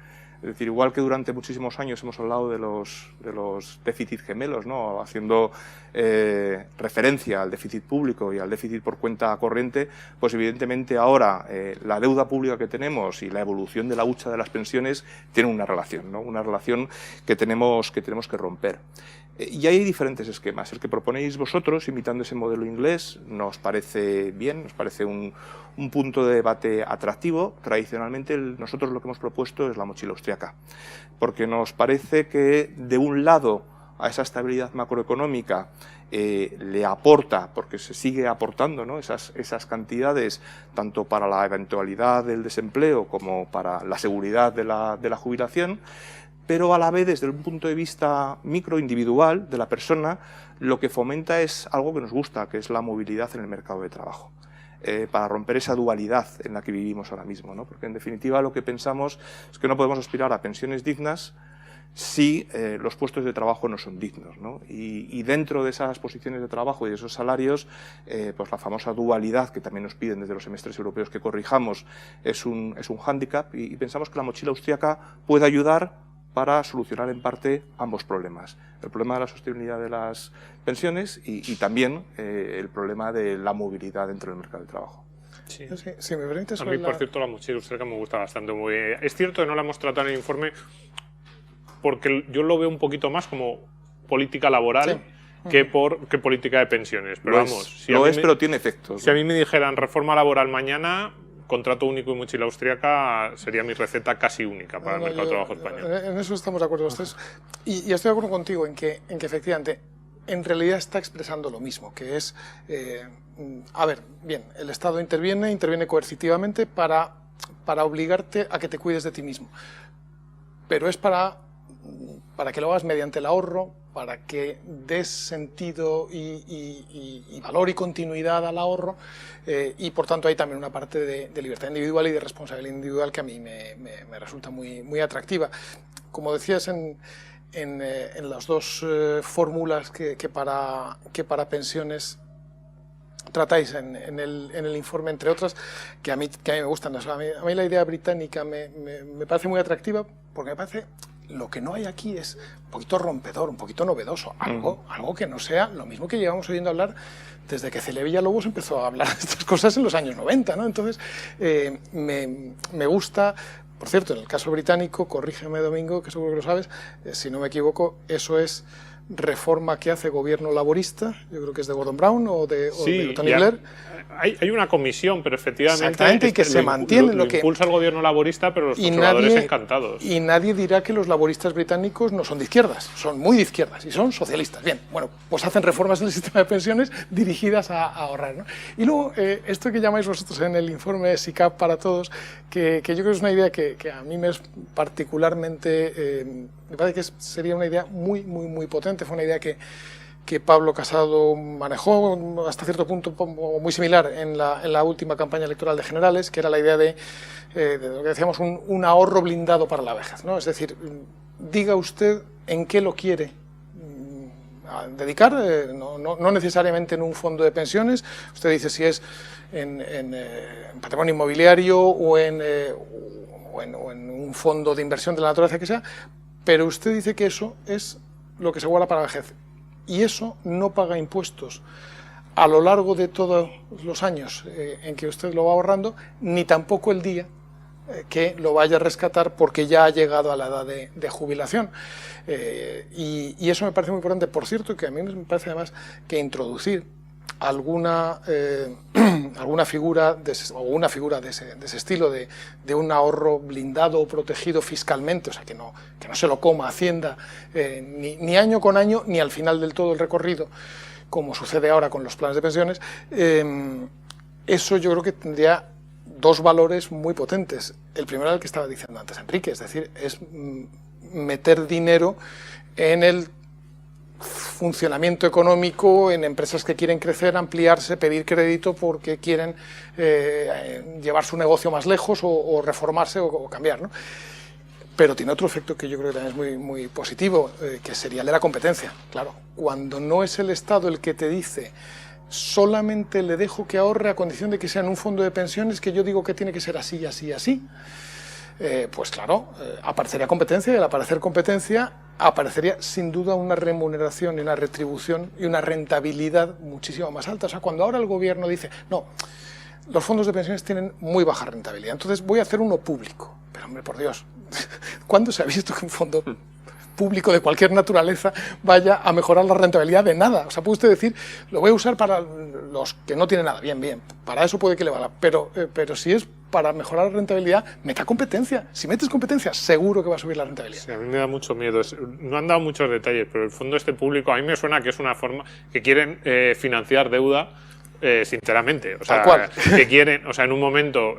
Es decir, igual que durante muchísimos años hemos hablado de los déficits gemelos, ¿no? Haciendo referencia al déficit público y al déficit por cuenta corriente, pues evidentemente ahora la deuda pública que tenemos y la evolución de la hucha de las pensiones tienen una relación, ¿no? Una relación que tenemos que romper. Y hay diferentes esquemas. El que proponéis vosotros, imitando ese modelo inglés, nos parece bien, nos parece un punto de debate atractivo. Tradicionalmente nosotros lo que hemos propuesto es la mochila austriaca, porque nos parece que de un lado a esa estabilidad macroeconómica le aporta, porque se sigue aportando, ¿no? esas cantidades tanto para la eventualidad del desempleo como para la seguridad de la jubilación, pero a la vez desde un punto de vista microindividual de la persona lo que fomenta es algo que nos gusta, que es la movilidad en el mercado de trabajo. Para romper esa dualidad en la que vivimos ahora mismo, ¿no? Porque en definitiva lo que pensamos es que no podemos aspirar a pensiones dignas si los puestos de trabajo no son dignos, ¿no? Y dentro de esas posiciones de trabajo y de esos salarios, pues la famosa dualidad que también nos piden desde los semestres europeos que corrijamos es un hándicap, y pensamos que la mochila austríaca puede ayudar para solucionar en parte ambos problemas. El problema de la sostenibilidad de las pensiones y también el problema de la movilidad dentro del mercado de trabajo. Sí. Si me permites, a mí, por cierto, la mochila austríaca me gusta bastante. Es cierto que no la hemos tratado en el informe porque yo lo veo un poquito más como política laboral que política de pensiones. Pero vamos, pero tiene efectos. Si a mí me dijeran reforma laboral mañana, contrato único y mochila austríaca sería mi receta casi única para el mercado de trabajo español. En eso estamos de acuerdo ustedes. Y estoy de acuerdo contigo en que efectivamente, en realidad está expresando lo mismo, que es, a ver, bien, el Estado interviene coercitivamente para obligarte a que te cuides de ti mismo. Pero es para que lo hagas mediante el ahorro, para que des sentido y valor y continuidad al ahorro, y por tanto hay también una parte de libertad individual y de responsabilidad individual que a mí me resulta muy atractiva. Como decías en las dos fórmulas que para pensiones tratáis en el informe, entre otras, que a mí me gustan. A mí la idea británica me parece muy atractiva, porque me parece lo que no hay aquí es un poquito rompedor, un poquito novedoso, algo que no sea lo mismo que llevamos oyendo hablar desde que Celia Villalobos empezó a hablar de estas cosas en los años 90, ¿no? Entonces, me gusta. Por cierto, en el caso británico, corrígeme Domingo, que seguro que lo sabes, si no me equivoco, eso es reforma que hace gobierno laborista, yo creo que es de Gordon Brown o de Tony Blair. Hay una comisión, pero efectivamente... Exactamente, y que se mantiene lo que impulsa el gobierno laborista, pero los conservadores encantados. Y nadie dirá que los laboristas británicos no son de izquierdas, son muy de izquierdas y son socialistas. Bien, bueno, pues hacen reformas en el sistema de pensiones dirigidas a ahorrar, ¿no? Y luego, esto que llamáis vosotros en el informe SICAP para todos, que yo creo que es una idea que a mí me es particularmente... me parece que sería una idea muy potente, fue una idea que Pablo Casado manejó hasta cierto punto muy similar en la última campaña electoral de generales, que era la idea de lo que decíamos, un ahorro blindado para la vejez, ¿no? Es decir, diga usted en qué lo quiere dedicar, no necesariamente en un fondo de pensiones. Usted dice si es en patrimonio inmobiliario o en un fondo de inversión de la naturaleza que sea, pero usted dice que eso es lo que se guarda para la vejez. Y eso no paga impuestos a lo largo de todos los años en que usted lo va ahorrando, ni tampoco el día que lo vaya a rescatar porque ya ha llegado a la edad de jubilación. Y eso me parece muy importante. Por cierto, que a mí me parece además que introducir alguna figura de ese estilo, de un ahorro blindado o protegido fiscalmente, o sea, que no se lo coma Hacienda ni año con año, ni al final del todo el recorrido, como sucede ahora con los planes de pensiones, eso yo creo que tendría dos valores muy potentes. El primero era el que estaba diciendo antes Enrique, es decir, es meter dinero en el funcionamiento económico, en empresas que quieren crecer, ampliarse, pedir crédito porque quieren llevar su negocio más lejos o reformarse o cambiar, ¿no? Pero tiene otro efecto que yo creo que también es muy positivo, que sería el de la competencia. Claro, cuando no es el Estado el que te dice solamente le dejo que ahorre a condición de que sea en un fondo de pensiones que yo digo que tiene que ser así, así, así, pues claro, aparecería competencia, y al aparecer competencia aparecería sin duda una remuneración y una retribución y una rentabilidad muchísimo más alta. O sea, cuando ahora el gobierno dice, no, los fondos de pensiones tienen muy baja rentabilidad, entonces voy a hacer uno público. Pero hombre, por Dios, ¿cuándo se ha visto que un fondo público de cualquier naturaleza vaya a mejorar la rentabilidad de nada? O sea, puede usted decir, lo voy a usar para los que no tienen nada, bien, para eso puede que le valga, pero si es para mejorar la rentabilidad, meta competencia. Si metes competencia, seguro que va a subir la rentabilidad. Sí, a mí me da mucho miedo. No han dado muchos detalles, pero el fondo público, a mí me suena que es una forma que quieren financiar deuda, sinceramente. O sea, que quieren, o sea, en un momento,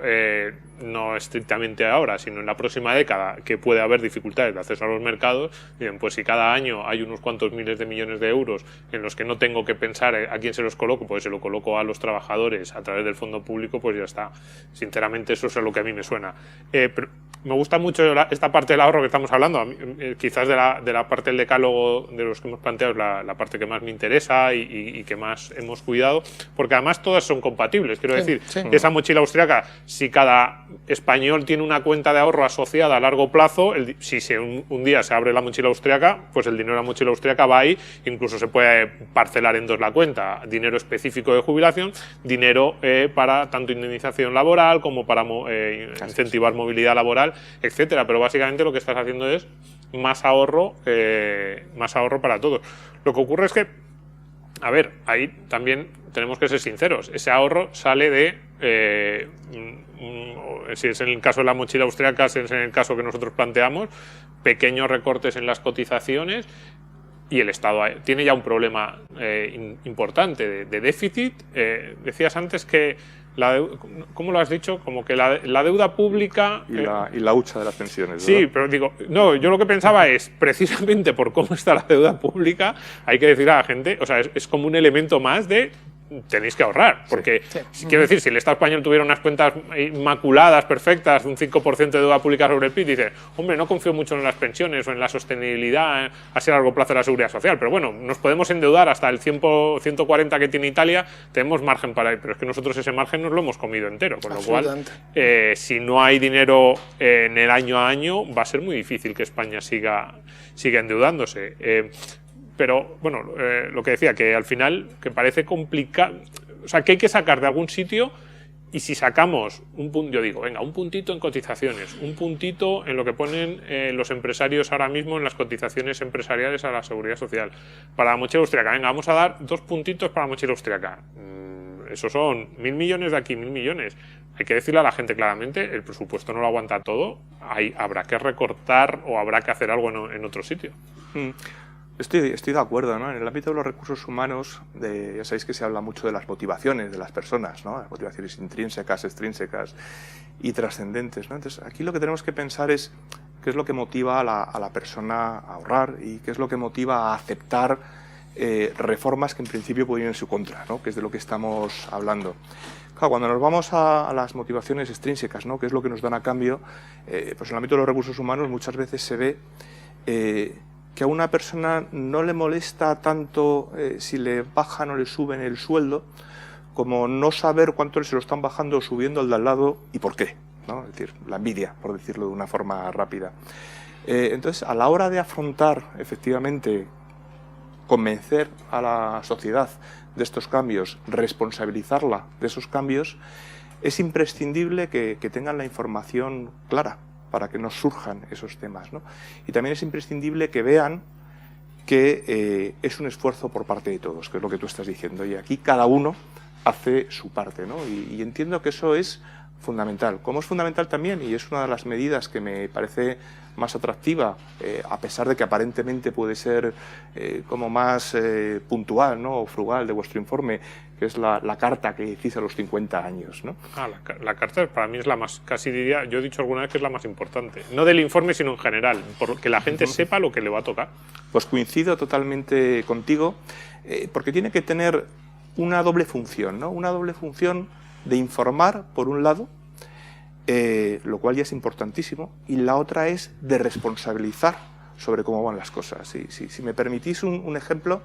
no estrictamente ahora, sino en la próxima década, que puede haber dificultades de acceso a los mercados, bien, pues si cada año hay unos cuantos miles de millones de euros en los que no tengo que pensar a quién se los coloco, pues se lo coloco a los trabajadores a través del fondo público, pues ya está. Sinceramente, eso es lo que a mí me suena. Pero me gusta mucho esta parte del ahorro que estamos hablando. A mí, quizás de la parte del decálogo de los que hemos planteado es la parte que más me interesa y que más hemos cuidado, porque además todas son compatibles. Quiero decir, esa mochila austriaca, si cada español tiene una cuenta de ahorro asociada a largo plazo, si un día se abre la mochila austriaca, pues el dinero de la mochila austriaca va ahí, incluso se puede parcelar en dos la cuenta, dinero específico de jubilación, dinero para tanto indemnización laboral como para incentivar movilidad laboral, etcétera. Pero básicamente lo que estás haciendo es más ahorro para todos. Lo que ocurre es que, a ver, ahí también tenemos que ser sinceros. Ese ahorro sale de, si es en el caso de la mochila austriaca, si es en el caso que nosotros planteamos, pequeños recortes en las cotizaciones, y el Estado tiene ya un problema importante de déficit. Decías antes que ¿cómo lo has dicho? Como que la deuda pública... Y la hucha de las pensiones, sí, ¿verdad? pero digo, no, yo lo que pensaba es, precisamente por cómo está la deuda pública, hay que decir a la gente, o sea, es como un elemento más de tenéis que ahorrar, porque quiero decir, si el Estado español tuviera unas cuentas inmaculadas, perfectas, de un 5% de deuda pública sobre el PIB, dice, hombre, no confío mucho en las pensiones o en la sostenibilidad a largo plazo de la seguridad social, pero bueno, nos podemos endeudar hasta el 140 que tiene Italia, tenemos margen para ir, pero es que nosotros ese margen nos lo hemos comido entero, con lo cual, si no hay dinero en el año a año, va a ser muy difícil que España siga endeudándose. Pero, bueno, lo que decía, que al final, que parece complicado, o sea, que hay que sacar de algún sitio, y si sacamos un punto, yo digo, venga, un puntito en cotizaciones, un puntito en lo que ponen los empresarios ahora mismo en las cotizaciones empresariales a la seguridad social. Para la mochila austriaca, venga, vamos a dar 2 puntitos para la mochila austriaca. Eso son 1.000 millones de aquí, 1.000 millones. Hay que decirle a la gente claramente, el presupuesto no lo aguanta todo, habrá que recortar o habrá que hacer algo en otro sitio. Estoy de acuerdo, ¿no? En el ámbito de los recursos humanos, ya sabéis que se habla mucho de las motivaciones de las personas, ¿no? Las motivaciones intrínsecas, extrínsecas y trascendentes, ¿no? Entonces, aquí lo que tenemos que pensar es qué es lo que motiva a la persona a ahorrar y qué es lo que motiva a aceptar reformas que en principio pueden ir en su contra, ¿no? Que es de lo que estamos hablando. Claro, cuando nos vamos a las motivaciones extrínsecas, ¿no? Que es lo que nos dan a cambio, pues en el ámbito de los recursos humanos muchas veces se ve que a una persona no le molesta tanto si le bajan o le suben el sueldo, como no saber cuánto se lo están bajando o subiendo al de al lado y por qué, ¿no? Es decir, la envidia, por decirlo de una forma rápida. Entonces, a la hora de afrontar, efectivamente, convencer a la sociedad de estos cambios, responsabilizarla de esos cambios, es imprescindible que tengan la información clara, para que no surjan esos temas, ¿no? Y también es imprescindible que vean que es un esfuerzo por parte de todos, que es lo que tú estás diciendo, y aquí cada uno hace su parte, ¿no? Y entiendo que eso es fundamental. Como es fundamental también, y es una de las medidas que me parece más atractiva, a pesar de que aparentemente puede ser como más puntual, ¿no? O frugal de vuestro informe, que es la carta que hiciste a los 50 años, ¿no? La carta para mí es la más, casi diría, yo he dicho alguna vez que es la más importante. No del informe, sino en general, porque la gente sepa lo que le va a tocar. Pues coincido totalmente contigo, porque tiene que tener una doble función, ¿no? Una doble función de informar, por un lado, lo cual ya es importantísimo, y la otra es de responsabilizar sobre cómo van las cosas. Si me permitís un ejemplo,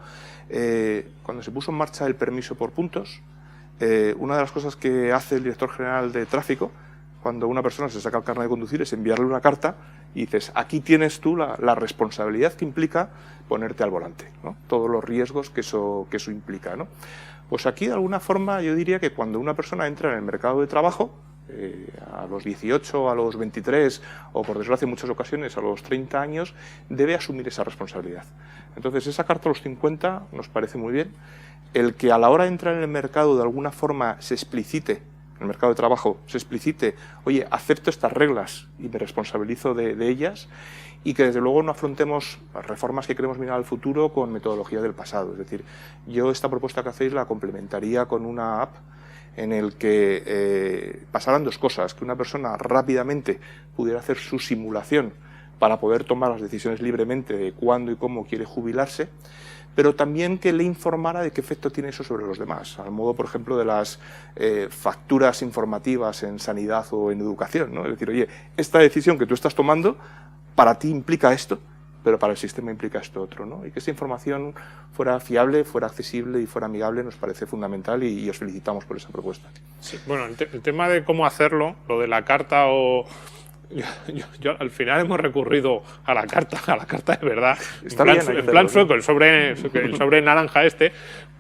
cuando se puso en marcha el permiso por puntos, una de las cosas que hace el director general de tráfico cuando una persona se saca el carnet de conducir es enviarle una carta y dices, aquí tienes tú la responsabilidad que implica ponerte al volante, ¿no? Todos los riesgos que eso implica, ¿no? Pues aquí, de alguna forma, yo diría que cuando una persona entra en el mercado de trabajo, a los 18, a los 23 o, por desgracia, en muchas ocasiones a los 30 años, debe asumir esa responsabilidad. Entonces, esa carta a los 50 nos parece muy bien. El que a la hora de entrar en el mercado, de alguna forma, se explicite, en el mercado de trabajo, se explicite, oye, acepto estas reglas y me responsabilizo de ellas, y que desde luego no afrontemos las reformas que queremos mirar al futuro con metodología del pasado. Es decir, yo esta propuesta que hacéis la complementaría con una app en el que pasaran dos cosas, que una persona rápidamente pudiera hacer su simulación para poder tomar las decisiones libremente de cuándo y cómo quiere jubilarse, pero también que le informara de qué efecto tiene eso sobre los demás, al modo, por ejemplo, de las facturas informativas en sanidad o en educación, ¿no? Es decir, oye, esta decisión que tú estás tomando para ti implica esto, pero para el sistema implica esto otro, ¿no? Y que esa información fuera fiable, fuera accesible y fuera amigable nos parece fundamental y os felicitamos por esa propuesta. Sí, bueno, el tema de cómo hacerlo, lo de la carta o... Yo al final hemos recurrido a la carta de verdad, en plan sueco, el sobre naranja este,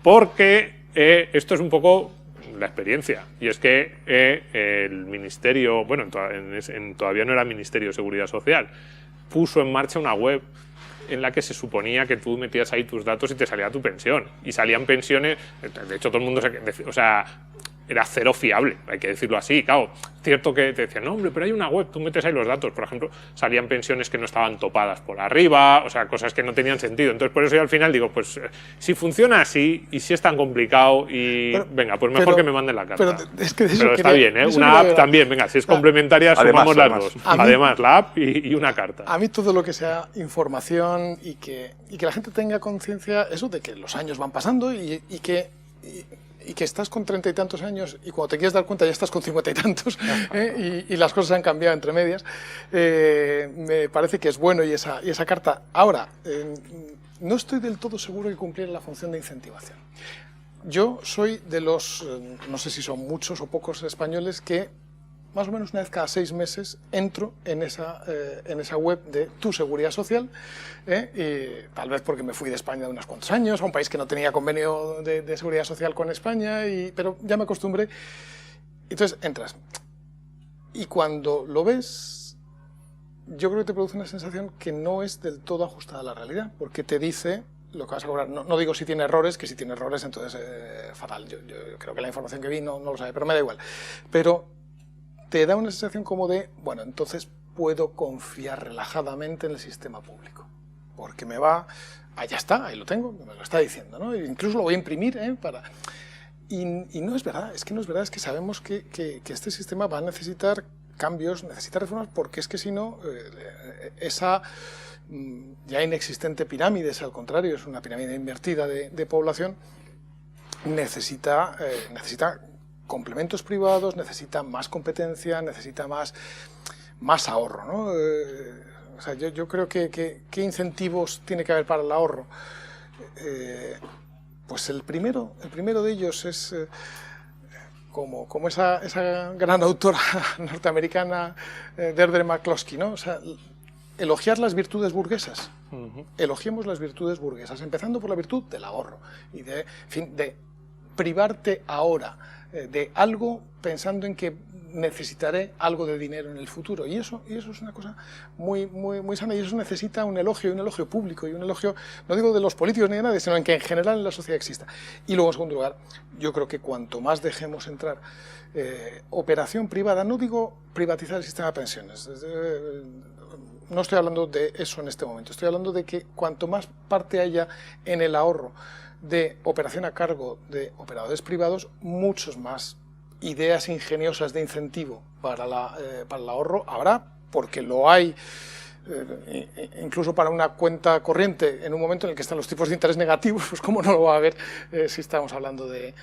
porque esto es un poco la experiencia, y es que el Ministerio, bueno, todavía no era Ministerio de Seguridad Social, puso en marcha una web en la que se suponía que tú metías ahí tus datos y te salía tu pensión. Y salían pensiones, de hecho todo el mundo, o sea, era cero fiable, hay que decirlo así. Claro, cierto que te decían, no hombre, pero hay una web, tú metes ahí los datos. Por ejemplo, salían pensiones que no estaban topadas por arriba, o sea, cosas que no tenían sentido. Entonces por eso yo al final digo, pues si funciona así y si es tan complicado venga, pues mejor que me manden la carta. Pero está bien, ¿eh? Una app también, venga, si es complementaria, sumamos las dos. Además, la app y una carta. A mí todo lo que sea información y que la gente tenga conciencia, eso de que los años van pasando y que estás con 30 y tantos años y cuando te quieres dar cuenta ya estás con 50 y tantos y las cosas han cambiado entre medias, me parece que es bueno y esa carta. Ahora, no estoy del todo seguro que cumpliera la función de incentivación. Yo soy de los, no sé si son muchos o pocos españoles que más o menos una vez cada 6 meses entro en esa web de Tu Seguridad Social, y tal vez porque me fui de España de unos cuantos años, a un país que no tenía convenio de seguridad social con España, pero ya me acostumbré. Entonces entras. Y cuando lo ves, yo creo que te produce una sensación que no es del todo ajustada a la realidad, porque te dice lo que vas a cobrar. No digo si tiene errores, que si tiene errores entonces fatal. Yo creo que la información que vi no lo sabe, pero me da igual. Pero te da una sensación como de, bueno, entonces puedo confiar relajadamente en el sistema público, porque me va, ya está, ahí lo tengo, me lo está diciendo, ¿no? Incluso lo voy a imprimir, y no es verdad, es que sabemos que este sistema va a necesitar cambios, necesita reformas, porque es que si no, esa ya inexistente pirámide, al contrario, es una pirámide invertida de población, necesita complementos privados, necesita más competencia, necesita más ahorro, ¿no? O sea, yo creo que ¿qué incentivos tiene que haber para el ahorro? Pues el primero de ellos es como esa gran autora norteamericana Deirdre McCloskey, ¿no? O sea, elogiar las virtudes burguesas. Elogiemos las virtudes burguesas, empezando por la virtud del ahorro y de privarte ahora de algo pensando en que necesitaré algo de dinero en el futuro, y eso es una cosa muy sana, y eso necesita un elogio público, y un elogio, no digo de los políticos ni de nadie, sino en que en general en la sociedad exista. Y luego, en segundo lugar, yo creo que cuanto más dejemos entrar operación privada, no digo privatizar el sistema de pensiones, no estoy hablando de eso en este momento, estoy hablando de que cuanto más parte haya en el ahorro de operación a cargo de operadores privados, muchos más ideas ingeniosas de incentivo para el ahorro habrá, porque lo hay incluso para una cuenta corriente en un momento en el que están los tipos de interés negativos, pues cómo no lo va a haber si estamos hablando de...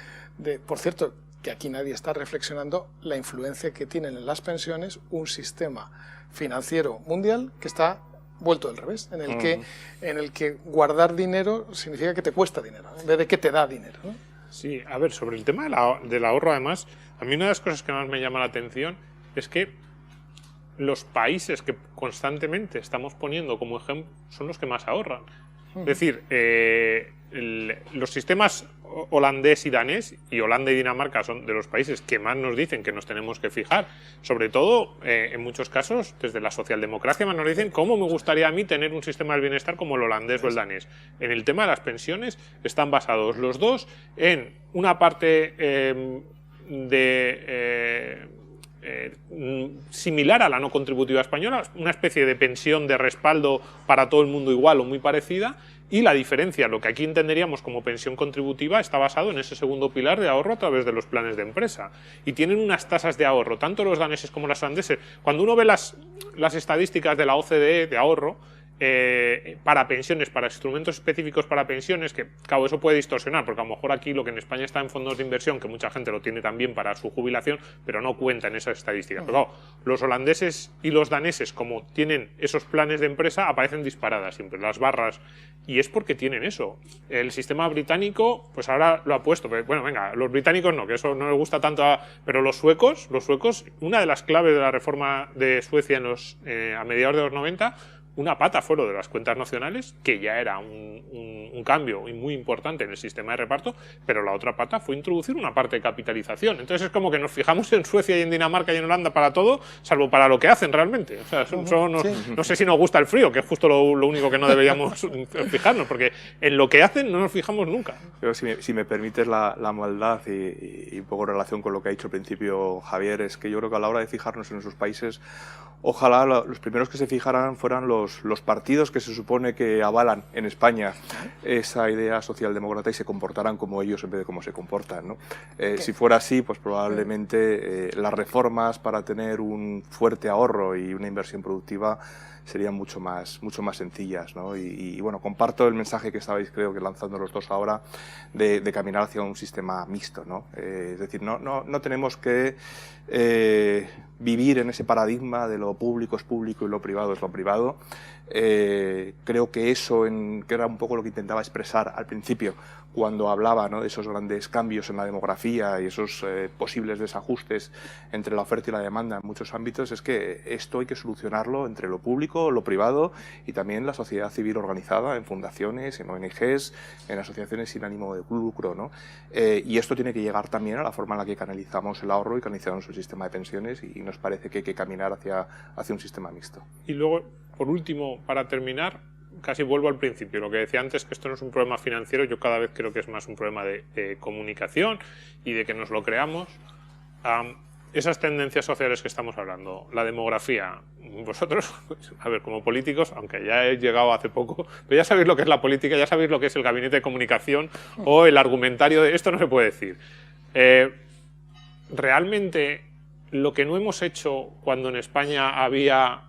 Por cierto, que aquí nadie está reflexionando la influencia que tienen en las pensiones un sistema financiero mundial que está vuelto del revés, en el que guardar dinero significa que te cuesta dinero, en vez de que te da dinero, ¿no? Sí, a ver, sobre el tema del ahorro, además, a mí una de las cosas que más me llama la atención es que los países que constantemente estamos poniendo como ejemplo son los que más ahorran. Es decir, los sistemas holandés y danés, y Holanda y Dinamarca son de los países que más nos dicen que nos tenemos que fijar, sobre todo en muchos casos desde la socialdemocracia más nos dicen cómo me gustaría a mí tener un sistema del bienestar como el holandés o el danés. En el tema de las pensiones están basados los dos en una parte similar a la no contributiva española, una especie de pensión de respaldo para todo el mundo igual o muy parecida, y la diferencia, lo que aquí entenderíamos como pensión contributiva, está basado en ese segundo pilar de ahorro a través de los planes de empresa. Y tienen unas tasas de ahorro, tanto los daneses como los holandeses. Cuando uno ve las estadísticas de la OCDE de ahorro, para pensiones, para instrumentos específicos para pensiones, que claro, eso puede distorsionar, porque a lo mejor aquí lo que en España está en fondos de inversión, que mucha gente lo tiene también para su jubilación, pero no cuenta en esas estadísticas. Pero claro, los holandeses y los daneses, como tienen esos planes de empresa, aparecen disparadas siempre, las barras, y es porque tienen eso. El sistema británico, pues ahora lo ha puesto, pero, bueno, venga, los británicos no, que eso no les gusta tanto, pero los suecos, una de las claves de la reforma de Suecia a mediados de los 90, una pata fue lo de las cuentas nacionales, que ya era un cambio muy importante en el sistema de reparto, pero la otra pata fue introducir una parte de capitalización. Entonces es como que nos fijamos en Suecia y en Dinamarca y en Holanda para todo, salvo para lo que hacen realmente. O sea, no sé si nos gusta el frío, que es justo lo único que no deberíamos fijarnos, porque en lo que hacen no nos fijamos nunca. Pero si me permites la maldad y un poco en relación con lo que ha dicho al principio Javier, es que yo creo que a la hora de fijarnos en esos países, ojalá los primeros que se fijaran fueran los partidos que se supone que avalan en España esa idea socialdemócrata y se comportaran como ellos en vez de como se comportan, ¿no? Si fuera así, pues probablemente las reformas para tener un fuerte ahorro y una inversión productiva serían mucho más sencillas, ¿no? Y bueno, comparto el mensaje que estabais, creo que lanzando los dos ahora, de caminar hacia un sistema mixto, ¿no? Es decir, no tenemos que vivir en ese paradigma de lo público es público y lo privado es lo privado. Creo que eso, que era un poco lo que intentaba expresar al principio, cuando hablaba, ¿no?, de esos grandes cambios en la demografía y esos posibles desajustes entre la oferta y la demanda en muchos ámbitos, es que esto hay que solucionarlo entre lo público, lo privado y también la sociedad civil organizada en fundaciones, en ONGs, en asociaciones sin ánimo de lucro, ¿no? Y esto tiene que llegar también a la forma en la que canalizamos el ahorro y canalizamos el sistema de pensiones, y nos parece que hay que caminar hacia un sistema mixto. Y luego, por último, para terminar, casi vuelvo al principio, lo que decía antes, que esto no es un problema financiero, yo cada vez creo que es más un problema de comunicación y de que nos lo creamos. Esas tendencias sociales que estamos hablando, la demografía, vosotros, a ver, como políticos, aunque ya he llegado hace poco, pero ya sabéis lo que es la política, ya sabéis lo que es el gabinete de comunicación o el argumentario de esto no se puede decir. Realmente, lo que no hemos hecho cuando en España había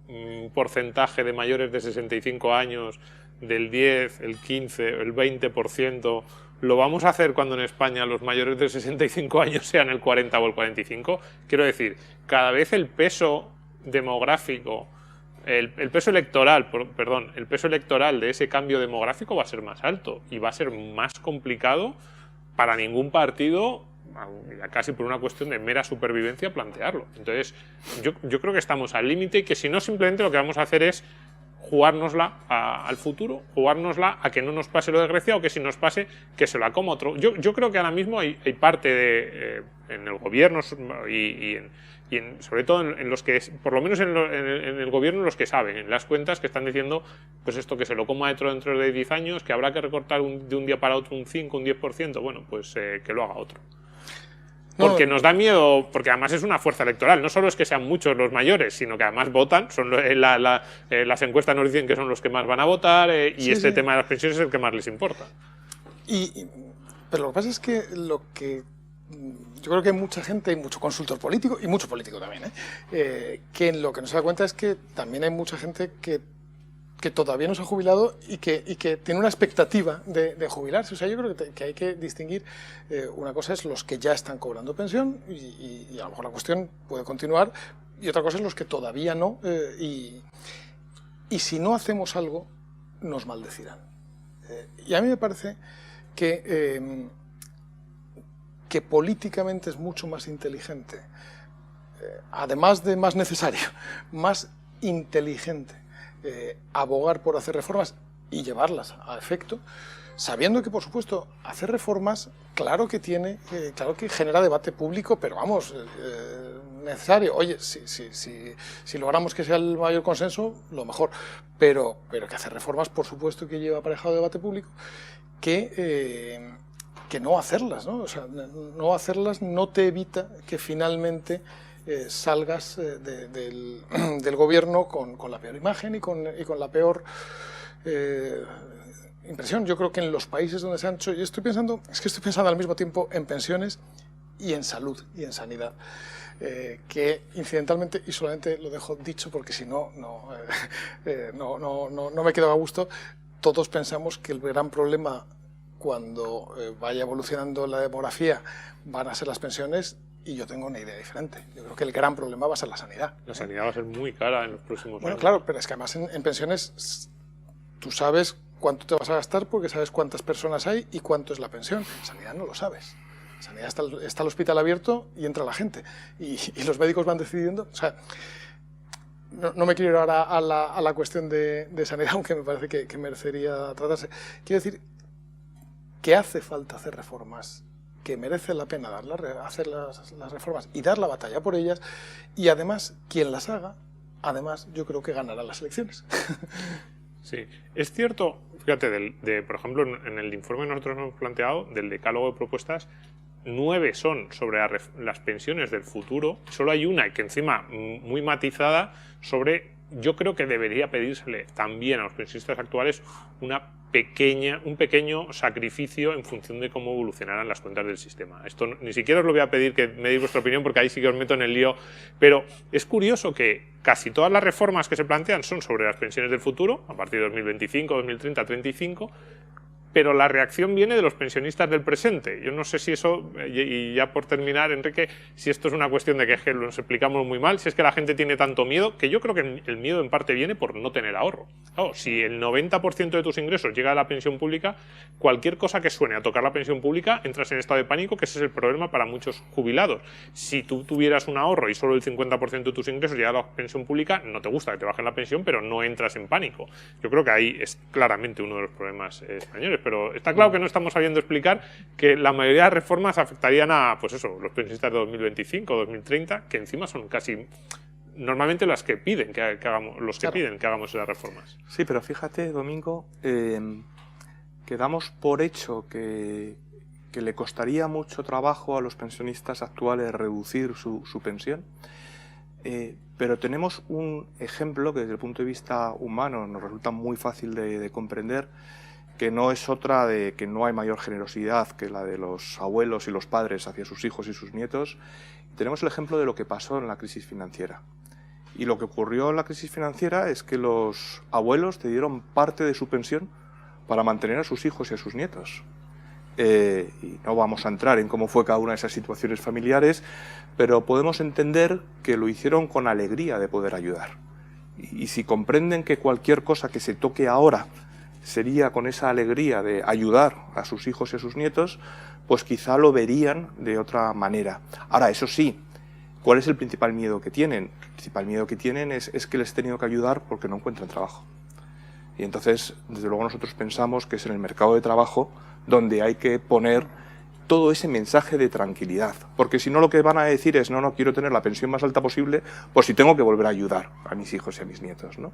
un porcentaje de mayores de 65 años del 10, el 15, el 20%, ¿lo vamos a hacer cuando en España los mayores de 65 años sean el 40 o el 45? Quiero decir, cada vez el peso demográfico, el peso electoral, perdón, el peso electoral de ese cambio demográfico va a ser más alto y va a ser más complicado para ningún partido, casi por una cuestión de mera supervivencia, plantearlo. Entonces, yo creo que estamos al límite y que si no, simplemente lo que vamos a hacer es jugárnosla al futuro, jugárnosla a que no nos pase lo de Grecia, o que si nos pase, que se la coma otro. Yo creo que ahora mismo hay parte en el gobierno y sobre todo en los que, por lo menos en el gobierno, los que saben, en las cuentas, que están diciendo pues esto, que se lo coma dentro de 10 años, que habrá que recortar de un día para otro un 5, un 10%, bueno, pues que lo haga otro. Porque nos da miedo, porque además es una fuerza electoral, no solo es que sean muchos los mayores, sino que además votan, las encuestas nos dicen que son los que más van a votar, y este tema de las pensiones es el que más les importa. Pero lo que pasa es que yo creo que hay mucha gente, hay mucho consultor político, y mucho político también, que lo que no se da cuenta es que también hay mucha gente que todavía no se ha jubilado y que tiene una expectativa de jubilarse. O sea, yo creo que hay que distinguir, una cosa es los que ya están cobrando pensión y a lo mejor la cuestión puede continuar, y otra cosa es los que todavía no, y si no hacemos algo nos maldecirán. Y a mí me parece que políticamente es mucho más inteligente además de más necesario, más inteligente abogar por hacer reformas y llevarlas a efecto, sabiendo que, por supuesto, hacer reformas, claro que genera debate público, pero vamos, necesario. Oye, si logramos que sea el mayor consenso, lo mejor, pero que hacer reformas, por supuesto, que lleva aparejado debate público, que no hacerlas, ¿no? O sea, no hacerlas no te evita que finalmente salgas del gobierno con la peor imagen y con la peor impresión. Yo creo que en los países donde se han hecho, estoy pensando al mismo tiempo en pensiones y en salud y en sanidad, que incidentalmente, y solamente lo dejo dicho porque si no me quedo a gusto, todos pensamos que el gran problema cuando vaya evolucionando la demografía van a ser las pensiones, y yo tengo una idea diferente. Yo creo que el gran problema va a ser la sanidad. La sanidad va a ser muy cara en los próximos años. Bueno, claro, pero es que además en pensiones tú sabes cuánto te vas a gastar porque sabes cuántas personas hay y cuánto es la pensión. En sanidad no lo sabes. En sanidad está el hospital abierto y entra la gente. Y los médicos van decidiendo. O sea, no me quiero ir ahora a la cuestión de sanidad, aunque me parece que merecería tratarse. Quiero decir que hace falta hacer reformas, que merece la pena hacer las reformas y dar la batalla por ellas, y además, quien las haga, además, yo creo que ganará las elecciones. Sí, es cierto, fíjate, por ejemplo, en el informe que nosotros hemos planteado, del decálogo de propuestas, 9 son sobre las pensiones del futuro, solo hay una que encima muy matizada sobre, yo creo que debería pedírsele también a los pensionistas actuales un pequeño sacrificio en función de cómo evolucionarán las cuentas del sistema. Esto ni siquiera os lo voy a pedir que me deis vuestra opinión porque ahí sí que os meto en el lío, pero es curioso que casi todas las reformas que se plantean son sobre las pensiones del futuro, a partir de 2025, 2030, 35, pero la reacción viene de los pensionistas del presente. Yo no sé si eso, y ya por terminar, Enrique, si esto es una cuestión de que nos explicamos muy mal, si es que la gente tiene tanto miedo, que yo creo que el miedo en parte viene por no tener ahorro. Claro, si el 90% de tus ingresos llega a la pensión pública, cualquier cosa que suene a tocar la pensión pública, entras en estado de pánico, que ese es el problema para muchos jubilados. Si tú tuvieras un ahorro y solo el 50% de tus ingresos llega a la pensión pública, no te gusta que te bajen la pensión, pero no entras en pánico. Yo creo que ahí es claramente uno de los problemas españoles. Pero está claro que no estamos sabiendo explicar que la mayoría de reformas afectarían a, pues eso, los pensionistas de 2025 o 2030, que encima son casi normalmente las que piden que hagamos, piden que hagamos esas reformas. Sí, pero fíjate, Domingo, que damos por hecho que le costaría mucho trabajo a los pensionistas actuales reducir su pensión, pero tenemos un ejemplo que desde el punto de vista humano nos resulta muy fácil de comprender, que no es otra de que no hay mayor generosidad que la de los abuelos y los padres hacia sus hijos y sus nietos. Tenemos el ejemplo de lo que pasó en la crisis financiera. Y lo que ocurrió en la crisis financiera es que los abuelos te dieron parte de su pensión para mantener a sus hijos y a sus nietos. Y no vamos a entrar en cómo fue cada una de esas situaciones familiares, pero podemos entender que lo hicieron con alegría de poder ayudar. Y si comprenden que cualquier cosa que se toque ahora sería con esa alegría de ayudar a sus hijos y a sus nietos, pues quizá lo verían de otra manera. Ahora, eso sí, ¿cuál es el principal miedo que tienen? El principal miedo que tienen es que les he tenido que ayudar porque no encuentran trabajo. Y entonces, desde luego, nosotros pensamos que es en el mercado de trabajo donde hay que poner todo ese mensaje de tranquilidad, porque si no lo que van a decir es no quiero tener la pensión más alta posible, pues si tengo que volver a ayudar a mis hijos y a mis nietos, ¿no?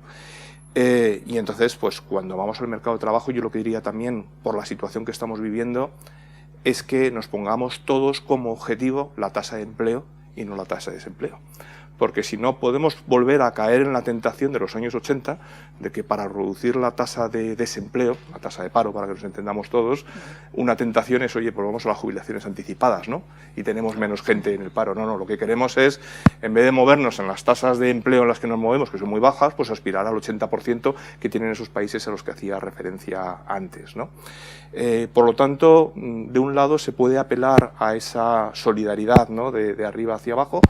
Y entonces, pues cuando vamos al mercado de trabajo, yo lo que diría también, por la situación que estamos viviendo, es que nos pongamos todos como objetivo la tasa de empleo y no la tasa de desempleo. Porque si no, podemos volver a caer en la tentación de los años 80, de que para reducir la tasa de desempleo, la tasa de paro, para que nos entendamos todos, una tentación es, oye, pues vamos a las jubilaciones anticipadas, ¿no? Y tenemos menos gente en el paro. No, lo que queremos es, en vez de movernos en las tasas de empleo en las que nos movemos, que son muy bajas, pues aspirar al 80% que tienen esos países a los que hacía referencia antes, ¿no? Por lo tanto, de un lado se puede apelar a esa solidaridad, ¿no? de arriba hacia abajo,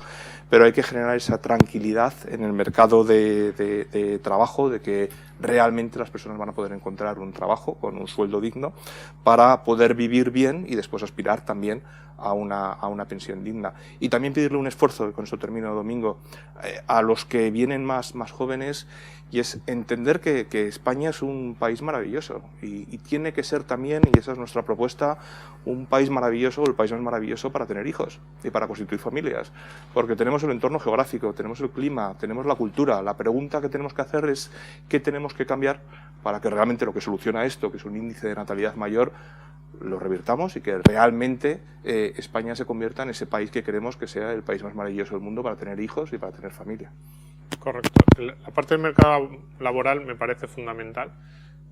pero hay que generar esa tranquilidad en el mercado de trabajo de que realmente las personas van a poder encontrar un trabajo con un sueldo digno para poder vivir bien y después aspirar también a una pensión digna. Y también pedirle un esfuerzo, y con eso termino, Domingo, a los que vienen más jóvenes, y es entender que España es un país maravilloso y tiene que ser también, y esa es nuestra propuesta, un país maravilloso, el país más maravilloso para tener hijos y para constituir familias, porque tenemos el entorno geográfico, tenemos el clima, tenemos la cultura. La pregunta que tenemos que hacer es qué tenemos que cambiar para que realmente lo que soluciona esto, que es un índice de natalidad mayor, lo revirtamos y que realmente España se convierta en ese país que queremos que sea el país más maravilloso del mundo para tener hijos y para tener familia. Correcto. La parte del mercado laboral me parece fundamental.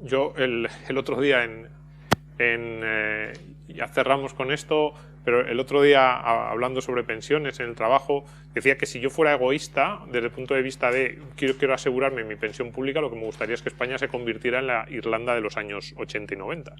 Yo el otro día ya cerramos con esto, pero el otro día hablando sobre pensiones en el trabajo, decía que si yo fuera egoísta, desde el punto de vista de quiero asegurarme mi pensión pública, lo que me gustaría es que España se convirtiera en la Irlanda de los años 80 y 90.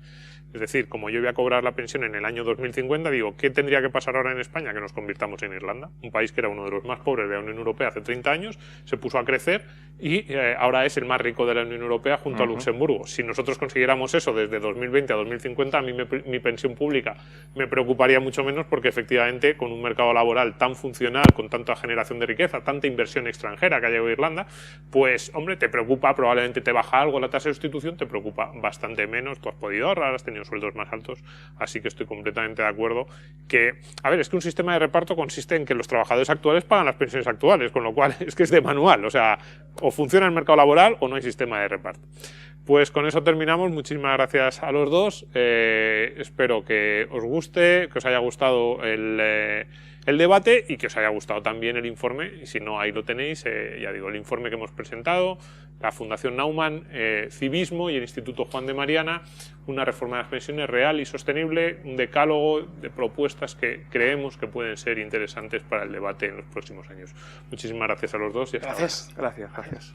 Es decir, como yo voy a cobrar la pensión en el año 2050, digo, ¿qué tendría que pasar ahora en España? Que nos convirtamos en Irlanda, un país que era uno de los más pobres de la Unión Europea hace 30 años, se puso a crecer y ahora es el más rico de la Unión Europea junto a Luxemburgo. Si nosotros consiguiéramos eso desde 2020 a 2050, a mí mi pensión pública me preocuparía mucho menos, porque efectivamente con un mercado laboral tan funcional, con tanta generación de riqueza, tanta inversión extranjera que ha llegado a Irlanda, pues hombre, te preocupa, probablemente te baja algo la tasa de sustitución, te preocupa bastante menos, tú has podido ahorrar, has tenido sueldos más altos, así que estoy completamente de acuerdo que, a ver, es que un sistema de reparto consiste en que los trabajadores actuales pagan las pensiones actuales, con lo cual es que es de manual, o sea, o funciona el mercado laboral o no hay sistema de reparto. Pues con eso terminamos. Muchísimas gracias a los dos. Espero que os guste, que os haya gustado el debate y que os haya gustado también el informe. Y si no, ahí lo tenéis, ya digo, el informe que hemos presentado, la Fundación Naumann, Civismo y el Instituto Juan de Mariana, una reforma de las pensiones real y sostenible, un decálogo de propuestas que creemos que pueden ser interesantes para el debate en los próximos años. Muchísimas gracias a los dos y hasta Gracias. ahora. Gracias.